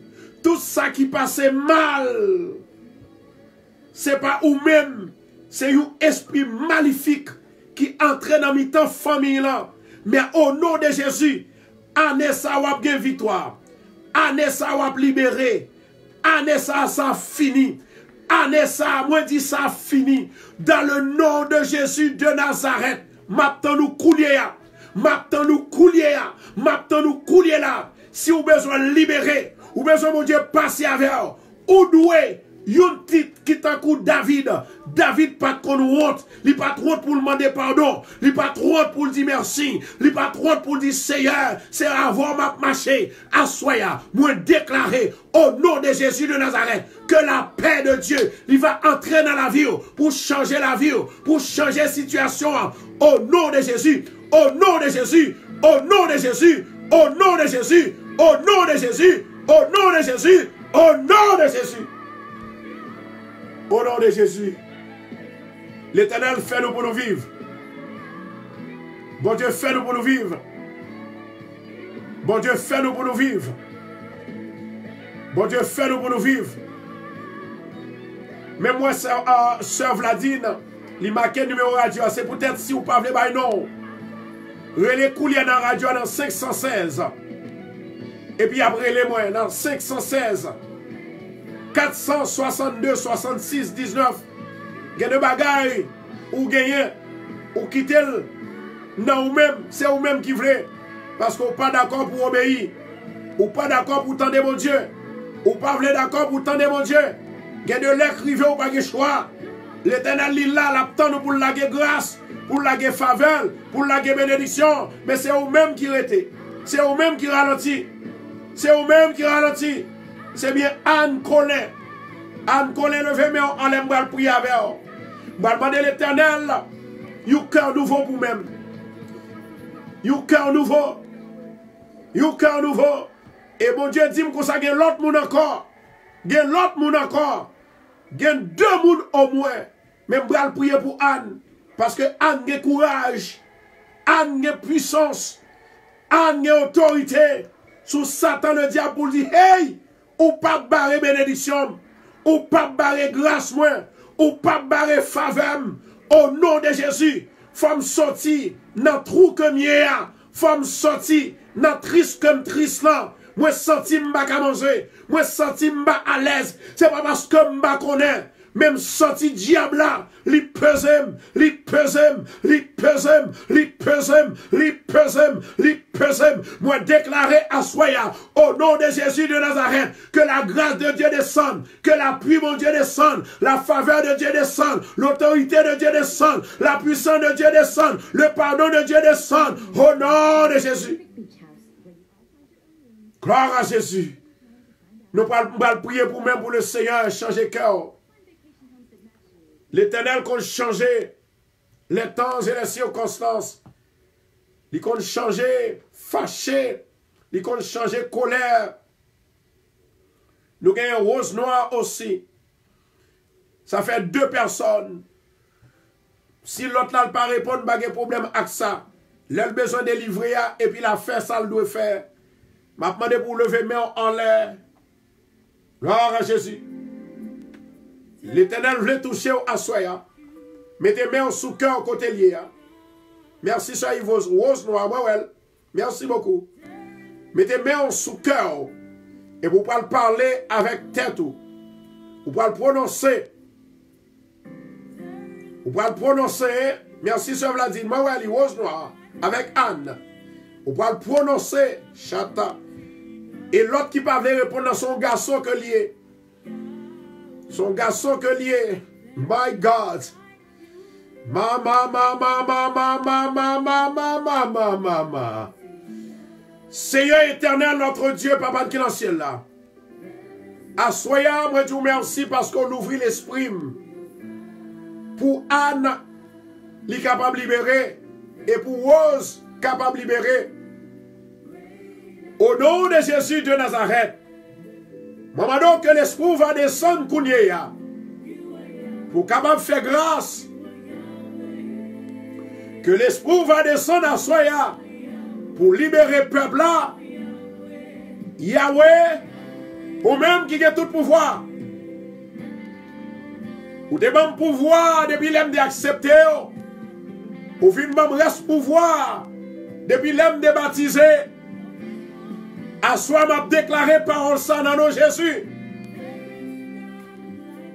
Tout ça qui passe mal, ce n'est pas vous-même. C'est un esprit maléfique qui entre dans mi-temps famille là. Mais au nom de Jésus, année ça va bien victoire. Année ça va libérer. Année ça fini. Année ça, moi dit ça fini. Dans le nom de Jésus de Nazareth, maintenant nous coulier. Maintenant nous coulier. Maintenant nous coulier là. Si vous avez besoin de libérer, ou besoin mon Dieu passer avec vous, ou doué, yon titre qui t'a coup David. David pas qu'on honte, il pas trop honte pour demander pardon, il pas trop honte pour dire merci, il pas trop honte pour dire Seigneur, c'est avant ma marché, assoya, moi déclarer au nom de Jésus de Nazareth que la paix de Dieu, il va entrer dans la vie pour changer la vie, pour changer la situation au nom de Jésus, au nom de Jésus, au nom de Jésus, au nom de Jésus. Au nom de Jésus, au nom de Jésus, au nom de Jésus. Au nom de Jésus. L'Éternel fait nous pour nous vivre. Bon Dieu fait nous pour nous vivre. Bon Dieu fait nous pour nous vivre. Bon Dieu fait nous pour nous vivre. Mais moi, sœur Vladine, il marqué numéro radio, c'est peut-être si vous ne parlez pas, non. Relais coulier dans la radio dans 516. Et puis après les moyens, dans 516, 462, 66, 19, il y a des bagailles ou gagner, ou quitter, non ou même, c'est vous-même qui voulez. Parce qu'on n'est pas d'accord pour obéir, ou pas d'accord pour tendre mon Dieu, ou pas d'accord pour tendre mon Dieu. Il y a de l'écrivain ou pas de choix. L'Éternel est là, l'attend pour la grâce, pour la faveur, pour la bénédiction. Mais c'est vous-même qui restez. C'est vous-même qui ralentit. C'est vous-même qui ralentit. C'est bien Anne Colin. Anne Colin, levez-moi, on aime le prier avec vous. Je vais demander l'Éternel, un cœur nouveau pour vous-même. Un cœur nouveau. Un cœur nouveau. Et mon Dieu dit que ça y a l'autre monde encore. Il y a l'autre monde encore. Il y a deux monde au moins. Mais je vais prier pour Anne. Parce que Anne a courage. Anne a puissance. Anne a autorité. Sous Satan le diable pour dire, hey, ou pas barrer bénédiction, ou pas barrer grâce moi, ou pas barrer faveur, au nom de Jésus, faut me sortir dans trou comme hier, faut me sortir dans triste comme triste là, moi senti m'ba ka manger, moi senti m'ba à l'aise, c'est pas parce que m'ba connaît, même sorti diable là, li pesem, li pesem, li pesem, li pesem, li pesem, li pesem. Moi déclarer à soya, au nom de Jésus de Nazareth, que la grâce de Dieu descende, que l'appui de Dieu descende, la faveur de Dieu descende, l'autorité de Dieu descende, la puissance de Dieu descende, le pardon de Dieu descende, au nom de Jésus. Gloire à Jésus. Nous allons prier pour même pour le Seigneur changer cœur. L'Éternel compte changer les temps et les circonstances. Il compte changer fâché. Il compte changer colère. Nous gagnons rose noire aussi. Ça fait 2 personnes. Si l'autre n'a pas répondu, il n'y a pas de problème avec ça. Il a besoin de livrer et puis la fait ça, il doit faire. Je demande pour lever main en l'air. Gloire à Jésus. L'Éternel voulait toucher à soya. Mettez main sous cœur côté lié. Merci, soyez vos roses noires. Merci beaucoup. Mettez main sous cœur. Et vous pouvez parler avec tête. Vous pouvez prononcer. Vous pouvez prononcer. Merci, soeur Vladimir. Mawali, rose noire. Avec Anne. Vous pouvez prononcer. Chata. Et l'autre qui parle répondre dans son garçon que lié. Son garçon que lié. My God. Mama. Seigneur éternel, notre Dieu, Papa qui est dans le ciel là. Assoyons, moi je vous remercie parce qu'on ouvre l'esprit. Pour Anne, il est capable de libérer. Et pour Rose, capable de libérer. Au nom de Jésus de Nazareth, maman donc que l'esprit va descendre Kounia pour capable faire grâce. Que l'esprit va descendre à Soya pour libérer le peuple là. Yahweh, ou même qui a tout pouvoir. Ou des bons pouvoirs depuis l'homme d'accepter. Ou fin même reste pouvoir depuis l'homme de baptiser. À soi m'a déclaré parole ça dans nos Jésus.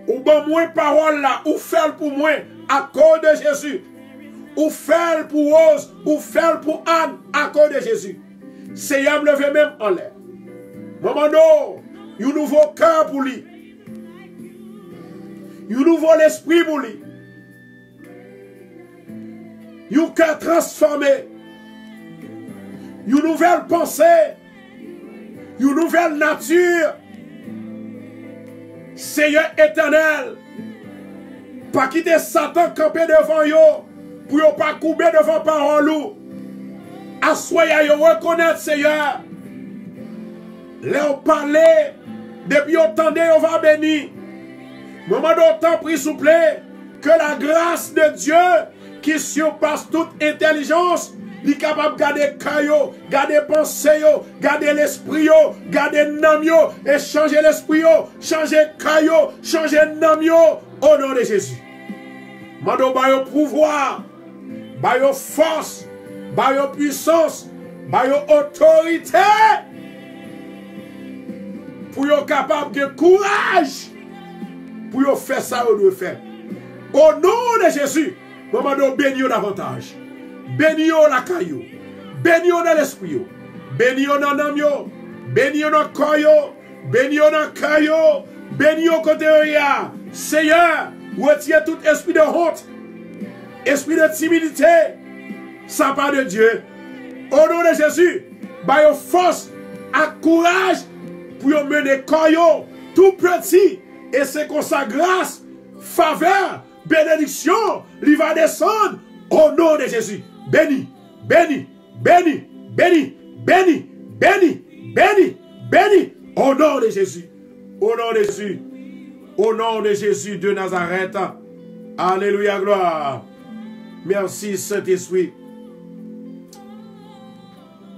Ou bon moins parole là, ou faire pour moi à cause de Jésus. Ou faire pour Rose, ou faire pour Anne à cause de Jésus. Seigneur me lever même en l'air. Maman non, un nouveau cœur pour lui. Un nouveau esprit pour lui. Un cœur transformé. Une nouvelle pensée. Une nouvelle nature. Seigneur éternel. Pas quitter Satan camper devant vous. Pour ne pas couper devant parole. Assoyez vous reconnaître Seigneur. Là on parlait. Depuis autant de on va bénir. Moment d'autant prie s'il vous plaît. Que la grâce de Dieu qui surpasse toute intelligence. Il est capable de garder caillot, garder pensée, garder l'esprit, garder namio, et changer l'esprit, changer caillot, changer namio, au nom de Jésus. Mando bayo pouvoir, bayo force, bayo puissance, bayo autorité, pour être capable de courage, pour faire ça ou de faire. Au nom de Jésus, mando bénis davantage. Bénis la caillou, bénis dans l'esprit, bénis dans l'âme, bénis dans le corps, bénis dans le caillou, bénis au côté de Seigneur, retire tout esprit de honte, esprit de timidité, ça part de Dieu. Au nom de Jésus, baille force, à courage pour mener corps tout petit, et c'est comme ça grâce, faveur, bénédiction, il va descendre au nom de Jésus. Béni, béni, béni, béni, béni, béni, béni, béni, au nom de Jésus, au nom de Jésus, au nom de Jésus de Nazareth. Alléluia, gloire. Merci Saint-Esprit.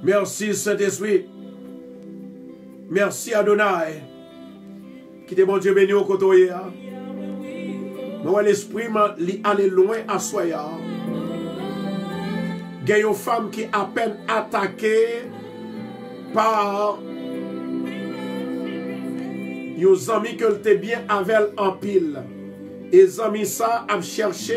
Merci Saint-Esprit. Merci Adonai. Qui te bon Dieu béni au côté. Moi l'esprit m'a allé loin à Soya. Il y a une femme qui est à peine attaquée par nos amis que t'es bien avec en pile. Et zami ça a cherché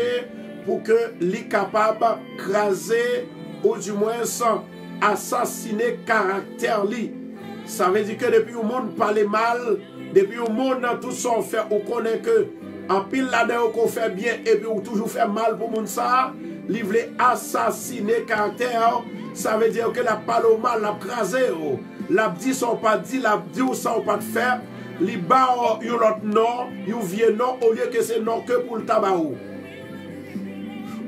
pour que les capable craser ou du moins sans assassiner caractère li. Ça veut dire que depuis le monde parle mal, depuis le monde tout ça fait, on connaît que en pile là-dedans qu'on fait bien et puis on toujours fait mal pour monde ça, li voulait assassiner caractère. Ça veut dire que la parle au mal, la crasé, la dit ça pas dit, la dit ou ça pas de faire, li ba yon l'autre nom, yon vieux nom au lieu que c'est non que pour le tabac.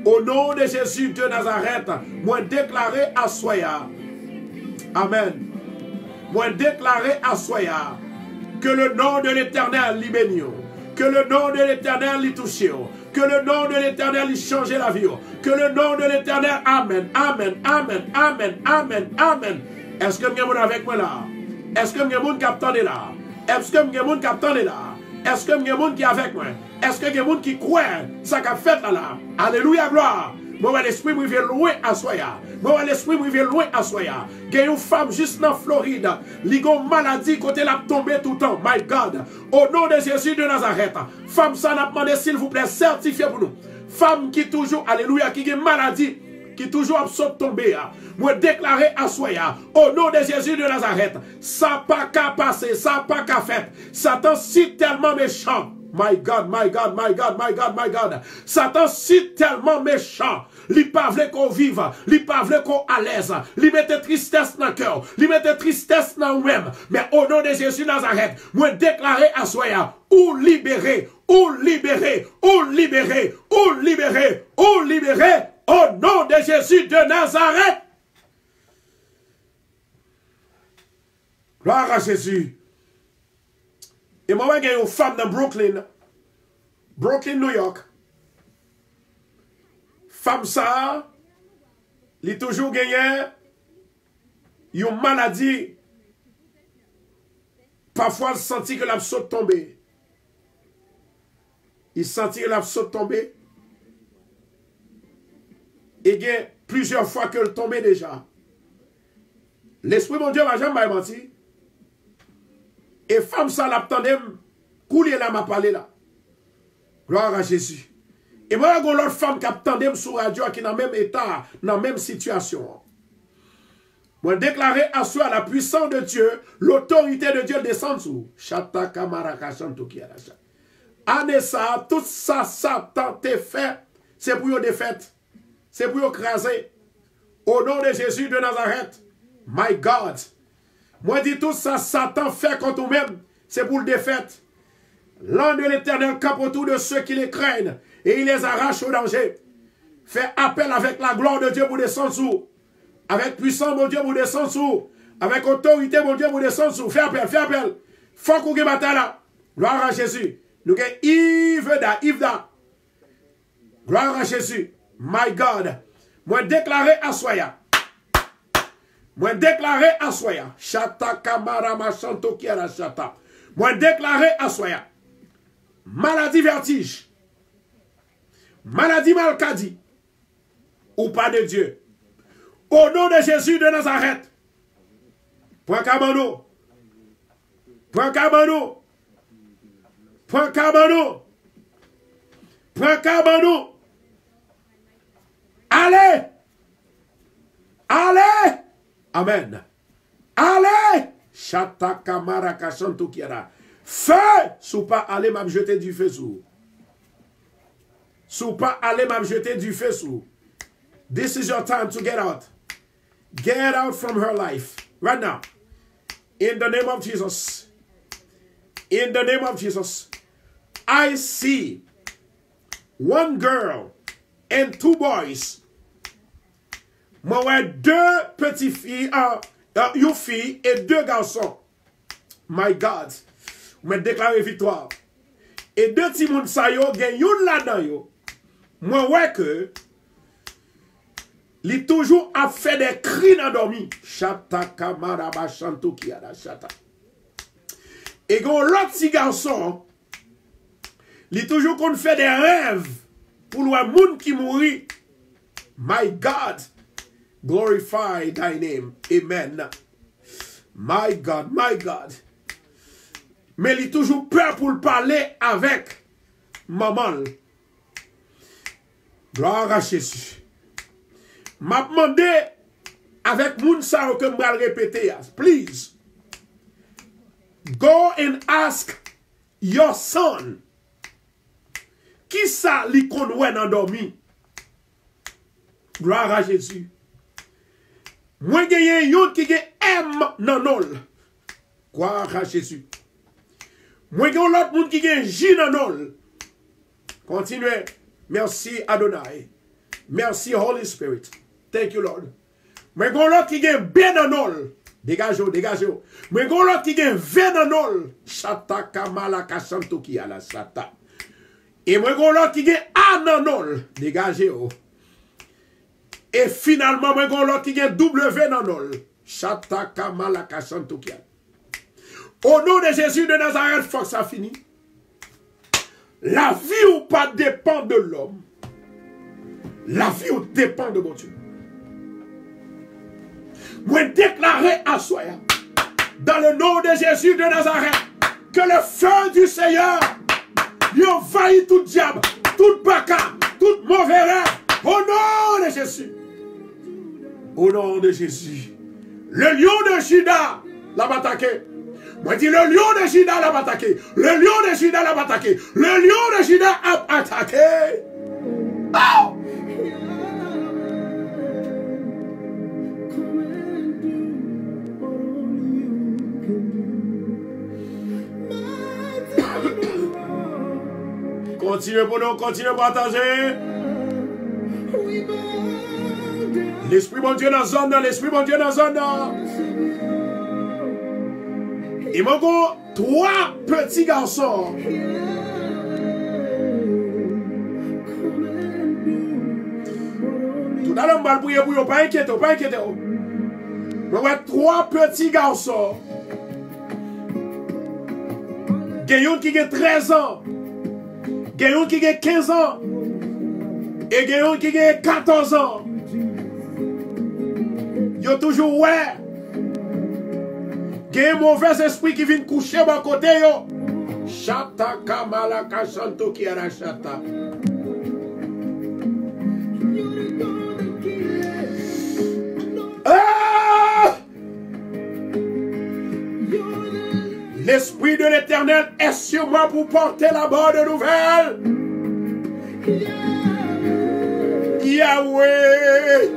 Au nom de Jésus de Nazareth, moi déclaré à Soya. Amen. Moi déclaré à Soya que le nom de l'Éternel lui bénisse, que le nom de l'Éternel lui touche, que le nom de l'Éternel lui change la vie, que le nom de l'Éternel, amen, amen, amen, amen, amen, amen. Est-ce que vous avez avec moi là? Est-ce que vous avez qui attendez là? Est-ce que vous avez qui attendez là? Est-ce que vous avez qui est avec moi? Est-ce que vous avez qui croit ça qu'a fait là? Alléluia, gloire. Moi, l'esprit me vient loin à Soya. Moi, l'esprit me vient loin à Soya. Il y a une femme juste dans Floride. Elle a une maladie côté la tombée tout le temps. My God. Au nom de Jésus de Nazareth. Femme, ça n'a demandé s'il vous plaît, certifié pour nous. Femme qui toujours, alléluia, qui a une maladie, qui toujours absorbe tombée. Moi, déclaré à Soya. Au nom de Jésus de Nazareth. Ça n'a pas qu'à passer, ça n'a pas qu'à faire. Satan si tellement méchant. My God, my God, my God, my God, my God. Satan si tellement méchant. Li pas vle qu'on vive, li pas vle qu'on à l'aise, li mette tristesse dans le cœur, li mette tristesse dans nous-mêmes. Mais au nom de Jésus Nazareth, moi déclarer à Soya, ou libérer, ou libérer, ou libérer, ou libérer, ou libérer, au nom de Jésus de Nazareth. Gloire à Jésus. Et moi, il y a une femme dans Brooklyn, New York. Femme ça, il toujours gagné une maladie. Parfois, il sentit que la saute tombée. Il sentit que la saute tombée. Et il y a plusieurs fois que le tombait déjà. L'esprit de mon Dieu va jamais mentir. Et femme ça l'attendait, couler là m'a parlé là. Gloire à Jésus. Et moi, il y a l'autre femme qui attendait sur la radio qui est dans le même état, dans la même situation. Moi, déclarer à soi la puissance de Dieu, l'autorité de Dieu descend sous. Anessa, tout ça, Satan t'a fait, c'est pour une défaite. C'est pour écraser. Au nom de Jésus de Nazareth, my God. Moi, dis tout ça, Satan fait contre nous-mêmes, c'est pour le défaite. L'an de l'Éternel campe autour de ceux qui les craignent et il les arrache au danger. Fais appel avec la gloire de Dieu pour descendre sous. Avec puissance, mon Dieu, pour descendre sous. Avec autorité, mon Dieu, pour descendre sous. Fais appel, fais appel. Faut qu'on ait bataille là. Gloire à Jésus. Nous avons Yves. Gloire à Jésus. My God. Moi déclaré à Soya. Moi déclaré à Soya. Chata kamara machanto kiara chata. Moi déclaré à Soya. Maladie vertige. Maladie malcadie. Ou pas de Dieu. Au nom de Jésus de Nazareth. Point Kabano. Point Kabano. Point Kabano. Point Kabano. Allez. Allez. Amen. Allez. Chata kamara kashanto kiara. Feu. Sous pas aller m'a jeter du feu sous. Sous pas aller m'a jeter du feu sous. This is your time to get out. Get out from her life. Right now. In the name of Jesus. In the name of Jesus. I see one girl and two boys. Moi, ouais, deux petites filles, une fille et deux garçons. My God. Vous me déclarez victoire. Et deux petits moun sa yo, gen yon là-dedans yo. Moi, ouais que il toujours a fait des cris dans dormi. Chata kamara bachanto qui a la chata. Et quand l'autre petit garçon, il toujours qu'on fait des rêves pour le monde qui mourit. My God, glorify thy name. Amen. My God, my God. Mais il toujours peur pour le parler avec. maman. Gloire à Jésus. M'a demandé avec moun sa que m'al répéter. Please. Go and ask your son. Qui ça li konwen endormi? Gloire à Jésus. Moi genyen yon qui gen M nanol. Gloire à Jésus. Moi genyen l'autre moun qui gen J nanol. Continuez. Merci Adonai. Merci Holy Spirit. Thank you Lord. Moi genyen l'autre qui gen B nanol. Dégagez, dégagez. Moi genyen l'autre qui gen V nanol. Chata kamala kashanto ki ala chata. Et moi genyen l'autre qui gen A nanol. Dégagez. Et finalement, moi, j'ai l'autre qui est W nanol. Chataka malaka chantokia. Au nom de Jésus de Nazareth, faut que ça finisse. La vie ou pas dépend de l'homme. La vie ou dépend de mon Dieu. Moi, déclarer à soi, dans le nom de Jésus de Nazareth, que le feu du Seigneur lui envahit tout diable, tout baka, tout mauvais rêve. Au nom de Jésus. Au nom de Jésus. Le lion de Juda l'a attaqué. Moi dis le lion de Juda l'a attaqué. Le lion de Juda l'a attaqué. Le lion de Juda a attaqué. Oh! Continuez pour nous, continuez à partager. L'Esprit bon Dieu dans la zone, l'Esprit bon Dieu dans la zone. Il m'a dit 3 petits garçons. Tout à l'heure, je vais prier pour vous, pas inquiétez, pas inquiétez. Je vais 3 petits garçons. Il y a un qui a 13 ans. Il y a un qui a 15 ans. Et il y a un qui a 14 ans. Yo toujours ouais. Il y a un mauvais esprit qui vient coucher à côté yo. Chata kamala kashanto ki ara chata. Ah! L'Esprit de l'Éternel est sur moi pour porter la bonne nouvelle. Yahweh.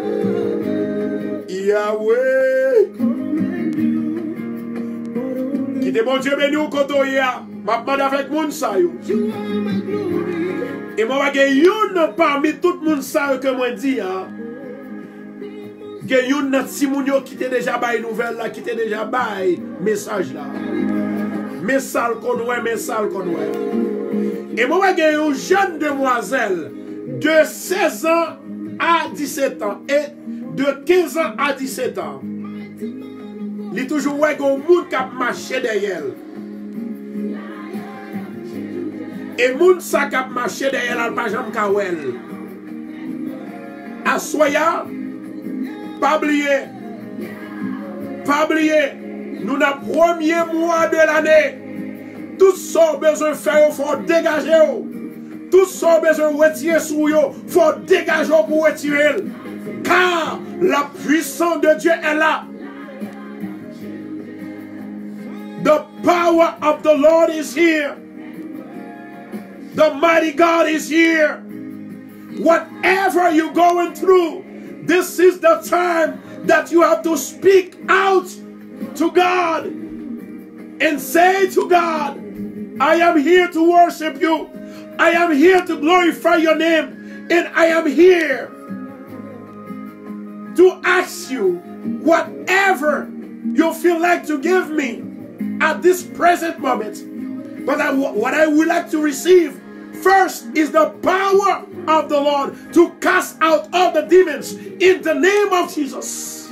Yahweh. Qui te bon Dieu béni ou koto ya. Ma demande avec moun sa yo. Et moi gen yon parmi tout moun sa yo que moi dit hein. Gen yon nan ti moun yo qui te déjà bay nouvelle là, qui te déjà bay message là. Message qu'on ouais, message qu'on ouais. Et moi gen yon jeune demoiselle de 16 ans à 17 ans et de 15 ans à 17 ans. Il est toujours ouais gon moun k'ap marché derrière. Et moun sa k'ap marché derrière al pa jam kawel. Assoya, pas oublier. Pas oublier, nous na premier mois de l'année. Tout ça besoin de faire, il faut dégager. Tout ça besoin de retirer sous yo, il faut dégager pour retirer. Car la puissance de Dieu est là. The power of the Lord is here. The mighty God is here. Whatever you're going through, this is the time that you have to speak out to God and say to God, I am here to worship you. I am here to glorify your name. And I am here to ask you whatever you feel like to give me at this present moment. But what I would like to receive first is the power of the Lord to cast out all the demons in the name of Jesus.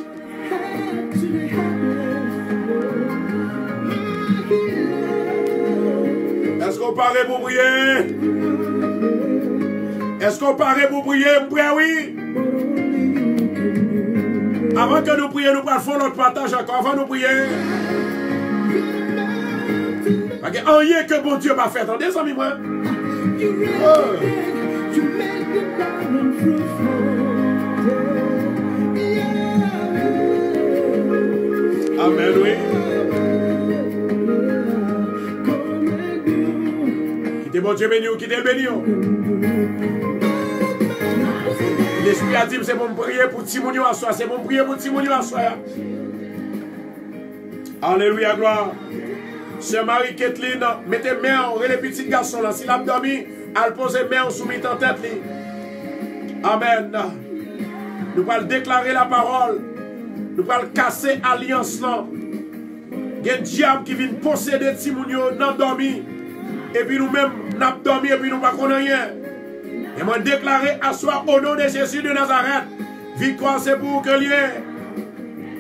Est-ce qu'on paraît pour prier? Est-ce qu'on paraît pour prier? Oui. Avant que nous prions, nous parlons notre partage encore. Avant de nous prier. Parce que rien que bon Dieu m'a fait. Attendez, amis, moi. You make the barren fruitful. Amen, oui. Quittez bon Dieu béni, quittez le béni. L'Esprit a dit, c'est bon prier pour Timounio à soi, c'est bon prier pour Timounio à soi. Alléluia, gloire. Sœur Marie-Kathleen, mettez main, les petits garçons là, s'il a dormi, elle pose main sous mit en tête. Amen. Nous allons déclarer la parole. Nous allons casser l'alliance là. Il y a un diable qui vient posséder Timounio, n'a dormi. Et puis nous-mêmes, n'a dormi et puis nous ne connaissons rien. Et moi déclarer à soi au nom de Jésus de Nazareth. Victoire c'est pour que lié.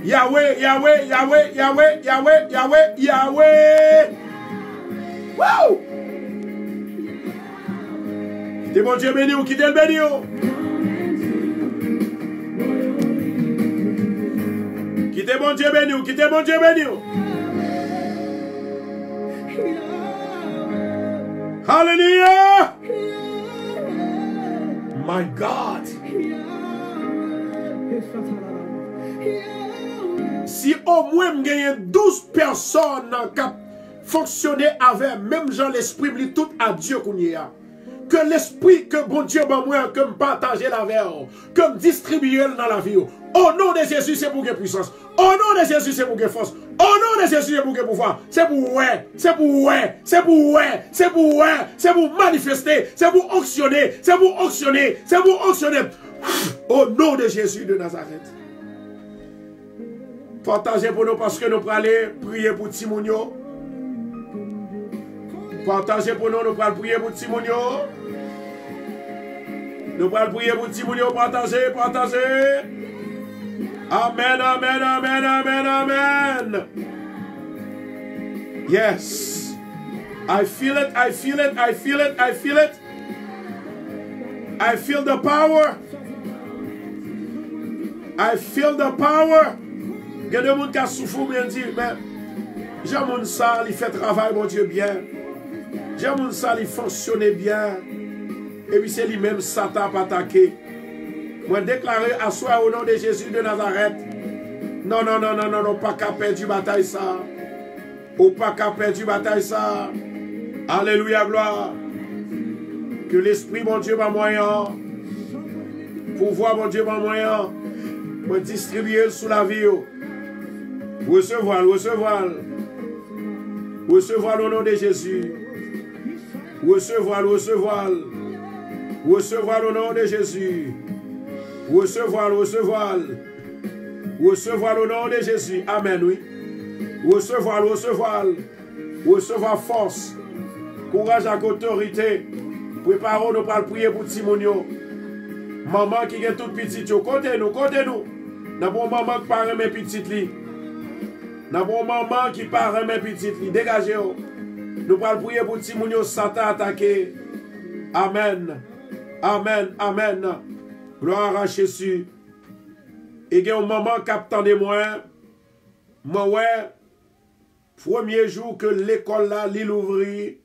Yahweh, Yahweh, Yahweh, Yahweh, Yahweh, Yahweh, Yahweh. Wow! Quittez mon Dieu béni ou quittez le béni. Quittez mon Dieu béni ou quittez mon Dieu béni. Hallelujah! My God! Si au moins je gagne 12 personnes qui fonctionner avec même Jean l'esprit, tout à Dieu qu'on y a. Que l'esprit que bon Dieu m'a moi, que me partager la verre, que me distribuer dans la vie. Au nom de Jésus, c'est pour que puissance. Au nom de Jésus, c'est pour que force. Au nom de Jésus, c'est pour que pouvoir. C'est pour ouais, c'est pour ouais, c'est pour ouais, c'est pour ouais, c'est pour manifester, c'est pour auctionner, c'est pour auctionner, c'est pour auctionner. Au nom de Jésus de Nazareth. Partagez pour nous parce que nous allons aller prier pour Timounio. Partagez pour nous, nous allons prier pour Timounio. Nous allons prier pour Timounio. Partagez, partagez. Amen, amen, amen, amen, amen. Yes. I feel it, I feel it, I feel it, I feel it. I feel the power. I feel the power. Il y a des gens qui souffrent, bien dit, mais j'aime ça, il fait travail, mon Dieu, bien. J'aime ça, il fonctionne bien. Et puis c'est lui-même, Satan, pas attaqué. Moi, déclarer à soi au nom de Jésus de Nazareth. Non, non, non, non, non, non, pas qu'à perdre du bataille ça. Ou pas qu'à perdre du bataille ça. Alléluia, gloire. Que l'esprit, mon Dieu, m'a moyen. Pouvoir, mon Dieu, m'a moyen. Moi, distribuer sous la vie. Recevoir, recevoir. Recevoir au nom de Jésus. Recevoir, recevoir. Recevoir au nom de Jésus. Recevoir, recevoir. Recevoir au nom de Jésus. Amen, oui. Recevoir, recevoir. Recevoir force. Courage avec autorité. Préparons-nous pour prier pour Timounio. Maman qui est toute petite, côté-nous, côté-nous. Nous avons maman qui parle mes petites li. Nous avons maman qui parle mes petites li. Dégagez. Nous allons prier pour Timounio, Satan attaqué. Amen. Amen. Amen. Gloire à Jésus. Et il y a un moment qui attend de moi. Moi, ouais. Premier jour que l'école là, l'ouvrit.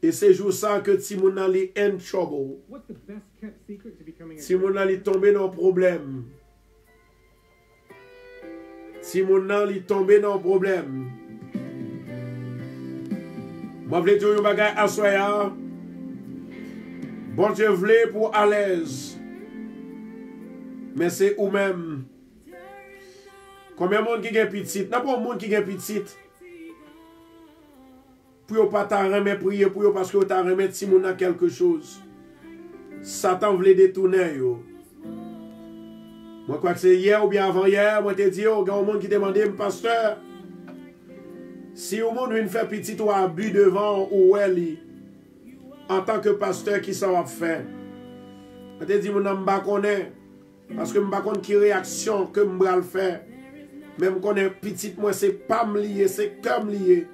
Et c'est jour ça que Timouna li in trouble. Timouna li tombé dans un problème. Timouna li tombé dans un problème. Moi, je veux dire un bagage à soi. Bon Dieu voulait pour à l'aise. Mais c'est ou même. Combien de monde qui est petit? N'a pas de monde qui est petit. Pour ne pas t'arrêter prier pour eux parce que tu as remis Timouna quelque chose. Satan voulait détourner. Moi, crois que c'est hier ou bien avant-hier, moi, te dit, il y a un monde qui demandait, pasteur, si au monde vient faire petit ou abus devant ou elle, en tant que pasteur, qui ça va faire? Je te dis, je ne sais pas parce que je ne sais pas quelle réaction que je vais faire. Même quand on est petit, moi, c'est pas me lié, c'est comme lié.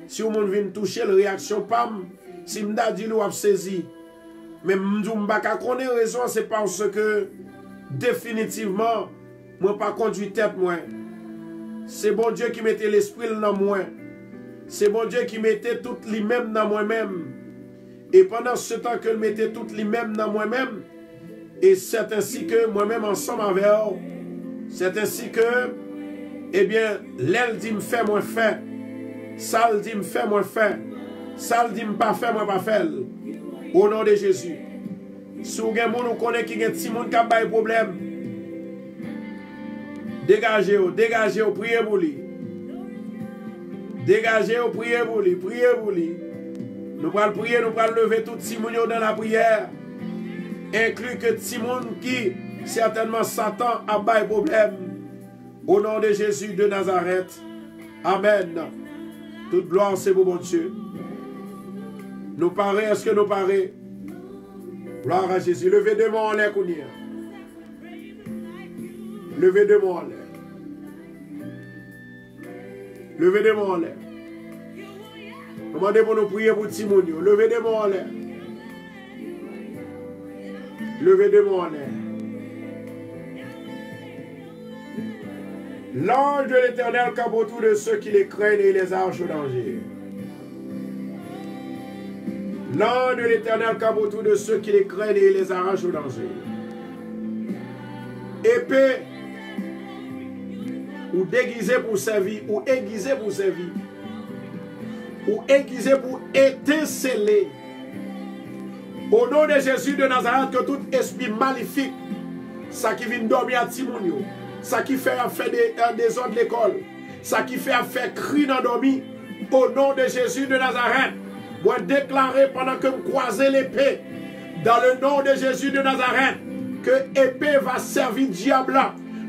Si au monde vient toucher la réaction, pam, si je me dis, je saisi. Mais je ne sais pas connaître raison, c'est parce que définitivement, moi, pas conduit tête, moi. C'est bon Dieu qui mettait l'esprit dans moi. C'est bon Dieu qui mettait tout lui-même dans moi-même. Et pendant ce temps que je mettais toutes les mêmes dans moi-même, et c'est ainsi que moi-même ensemble avec eux, c'est ainsi que, eh bien, l'aile dit me fait, moi fait. Ça le dit me fait, moi fait. Ça le dit me pas fait, moi pas fait. Au nom de Jésus. Si vous avez des gens qui connaissent qui ont des gens qui ont des problèmes, dégagez-vous, dégagez-vous, priez pour lui. Dégagez-vous, priez pour lui, priez pour lui. Nous allons prier, nous allons lever tout Timon dans la prière. Inclut que Timon qui, certainement Satan, a des problèmes. Au nom de Jésus de Nazareth. Amen. Toute gloire, c'est pour mon Dieu. Nous parons, est-ce que nous parons? Gloire à Jésus. Levez deux mains en l'air, Kounia. Levez deux mains en l'air. Levez deux mains en l'air. Demandez pour nous prier pour Timonio. Levez deux mains en l'air. Levez deux mains en l'air. L'ange de l'Éternel campe autour de ceux qui les craignent et les arrache au danger. L'ange de l'Éternel campe autour de ceux qui les craignent et les arrache au danger. Épée ou déguisé pour servir, ou aiguisé pour servir, ou aiguisé pour étinceler. Au nom de Jésus de Nazareth, que tout esprit maléfique, ça qui vient dormir à Timonio, ça qui fait faire des ordres de l'école, ça qui fait faire cri dans dormi, au nom de Jésus de Nazareth, moi déclarer pendant que je croisais l'épée, dans le nom de Jésus de Nazareth, que épée va servir diable,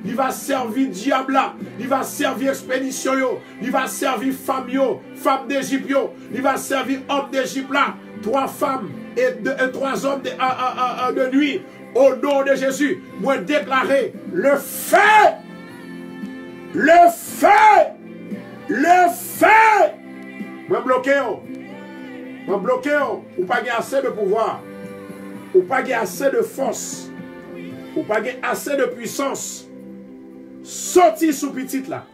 il va servir diable, il va servir expédition, il va servir femme, femme d'Égypte, il va servir homme d'Égypte là, 3 femmes et 3 hommes de nuit. Au nom de Jésus, moi déclarer le feu, le feu, le feu. Moi bloqué, ou pas assez de pouvoir, ou pas assez de force, ou pas assez de puissance. Sorti sous petite là,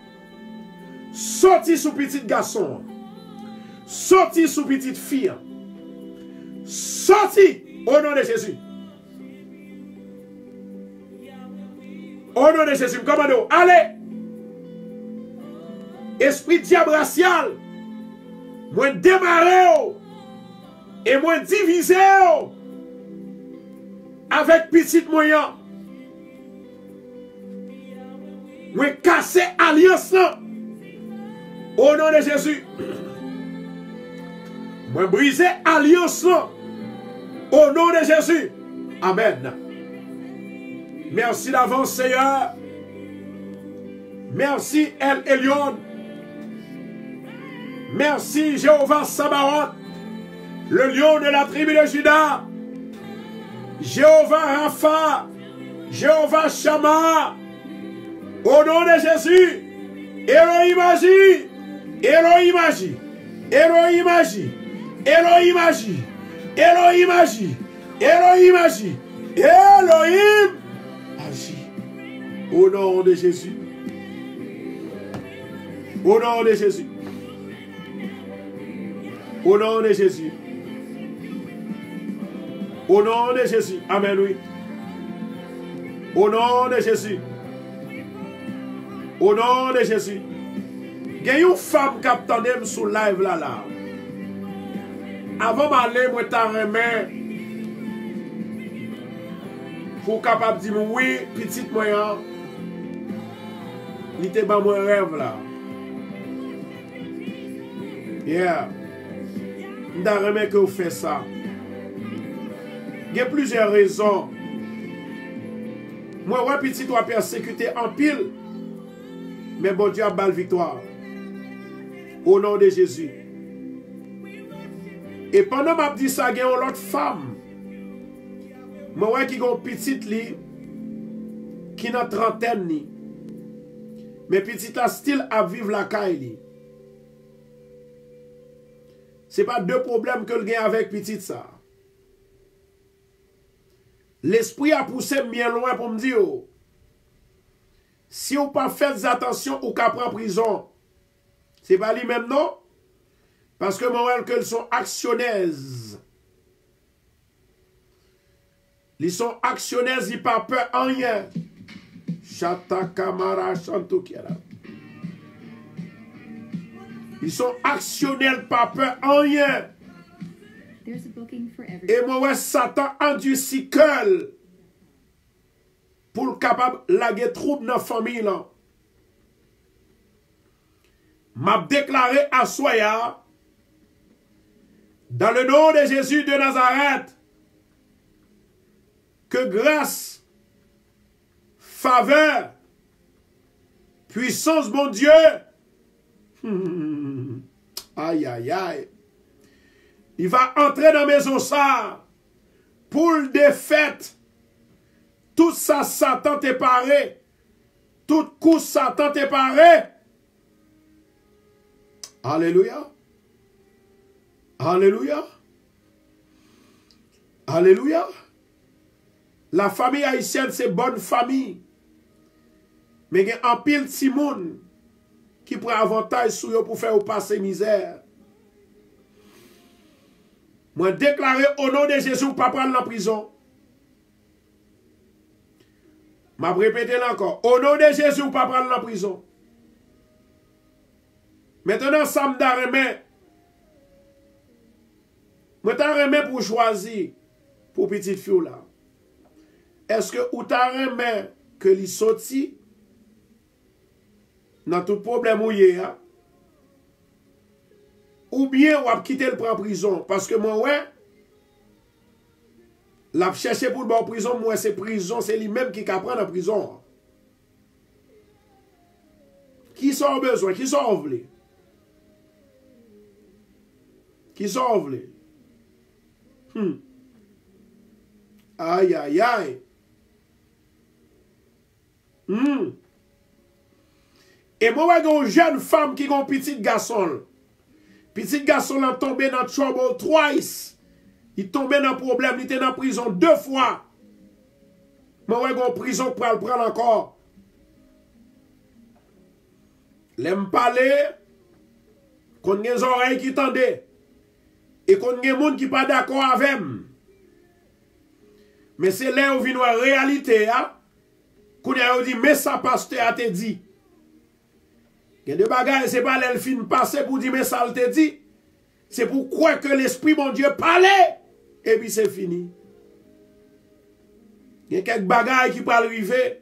sorti sous petite garçon, sorti sous petite fille, sorti au nom de Jésus. Au nom de Jésus, commando, allez! Esprit diable racial, moi démarrer et moi diviser avec petit moyen. Moi casser alliance là. Au nom de Jésus. Moi briser alliance là. Au nom de Jésus. Amen. Merci d'avance, Seigneur. Merci, El Elyon. Merci, Jéhovah Sabaoth, le lion de la tribu de Juda. Jéhovah Rapha, Jéhovah Shammah. Au nom de Jésus, Elohim agit, Elohim agit, Elohim agit, Elohim agit, Elohim agit, Elohim agit, Elohim agit. Au nom de Jésus. Au nom de Jésus. Au nom de Jésus. Au nom de Jésus. Amen, oui. Au nom de Jésus. Au nom de Jésus. Il y a une femme qui attendait sur live là. Avant d'aller, moi t'en remets pour capable de dire oui, petite moyen. Il était pas mon rêve là. Yeah. Je remets que vous faites ça. Il y a plusieurs raisons. Moi, ouais, petit, toi persécuté en pile. Mais bon Dieu a balle victoire. Au nom de Jésus. Et pendant que je dis ça, il y a une autre femme. Moi, ouais, qui a une petite li, qui n'a trentaine ni. Mais petite là, style à vivre la caille. Ce n'est pas deux problèmes que le gain avec petite ça. L'esprit a poussé bien loin pour me dire, si vous pas faites attention, vous pouvez prendre prison. Ce n'est pas lui même non. Parce que moi, qu'elles sont actionnaires Ils sont actionnaires, ils n'ont pas peur en rien. Chata Kamara Chantokiara. Ils sont actionnels, pas peur en rien. Et moi, Satan a du cycle pour le capable de laguer trouble dans la famille. M'a déclaré à Soya, dans le nom de Jésus de Nazareth, que grâce, faveur, puissance, mon Dieu, aïe, aïe, aïe, il va entrer dans la maison ça, pour le défaite, tout ça, Satan t'est paré, tout coup, Satan t'est paré. Alléluia. Alléluia. Alléluia. La famille haïtienne, c'est bonne famille. Mais il y a un pile de Simon qui prend avantage sur eux pour faire passer misère. Moi, déclaré au nom de Jésus, pas prendre la prison. M'a répété encore. Au nom de Jésus, pas prendre la prison. Maintenant, ça me da remet. Moi, t'as remet pour choisir pour petite fille là. Est-ce que ou t'as remet que li sorti dans tout problème où il a, ou bien ou a quitté le prend prison parce que moi ouais l'a cherché pour le bon prison, moi c'est prison, c'est lui-même qui prend la prison. Qui sont besoin, qui sont voulu? Qui sont voulu? Aïe, aïe, aïe. Et moi, j'ai une jeune femme qui a un petit garçon. Petit garçon a tombé dans trouble twice. Il tombé dans problème, il était dans prison 2 fois. Moi, j'ai une prison pour le prendre encore. L'aime parler, qu'on a des oreilles qui tendaient. Et qu'on a des gens qui ne sont pas d'accord avec moi. Mais c'est là où vient la réalité. Qu'on a dit, mais ça, pasteur, a te dit. Il y a des bagages, ce n'est pas l'elfine passé pour dire, mais ça, elle te dit. C'est pour croire que l'Esprit, mon Dieu, parlait. Et puis c'est fini. Il y a quelques bagages qui peuvent arriver.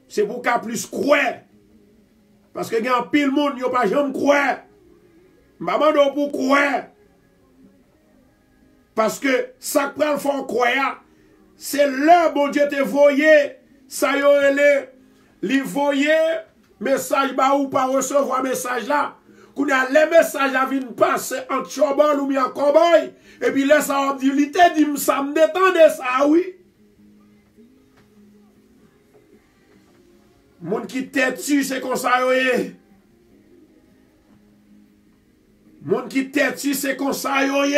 C'est pour qu'à plus croire. Parce que il y a un pile monde, il n'y a pas jamais croire. Maman, pour croire. Parce que ça que le font croire, c'est là, bon Dieu, te voyé. Ça y est, les voyé, message, bah, ou pas recevoir message là. Qu'on a les messages à venir passer en chobol ou bien en cowboy. Et puis là, ça va dire, il te dit, ça me détendait ça, oui. Moun qui têtu, c'est comme ça, oui. Moun qui têtu, c'est comme ça, oui.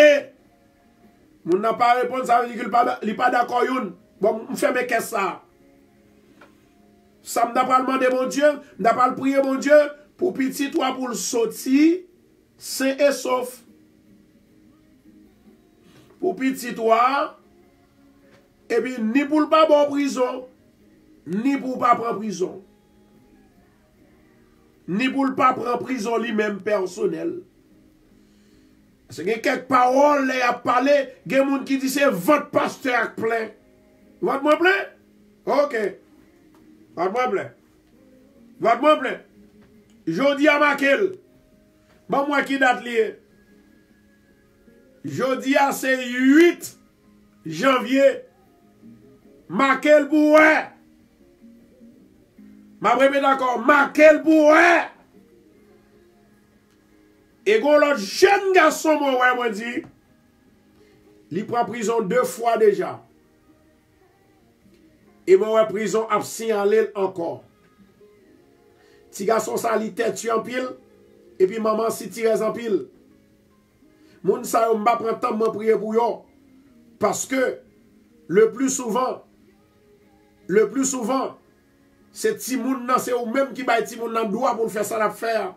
Moun n'a pas répondu, ça veut dire qu'il n'est pas d'accord, youn. Bon, on fait mes qu'est-ce ça? Ça m'a pas demandé, mon Dieu, m'a pas prié, mon Dieu, pour petit toi, pour le sortir, sain et sauf. Pour petit toi, et puis ni pour le pas bon prison, ni pour pas prendre prison. Ni pour le pas prendre prison lui-même personnel. Parce que quelques paroles, il y a parlé, il y a des gens qui disent c'est votre pasteur plein. Votre moi plein? Ok. Votre moi plein. Votre moi plein. Jodi à Makel. Bon, moi qui date lié. Jodi à c'est 8 janvier. Makel Boué. Ma répète d'accord. Makel Boué. Et quand l'autre jeune garçon, moi dit, il prend prison 2 fois déjà. Et moi, prison a signalé encore. Petit garçon, ça, il tête en pile. Et puis maman, si tire en pile. Moun sa, on va prendre temps de prier pour eux. Parce que, le plus souvent, c'est Timoun nan, c'est ou même qui baille Timoun nan droit pour faire ça l'affaire.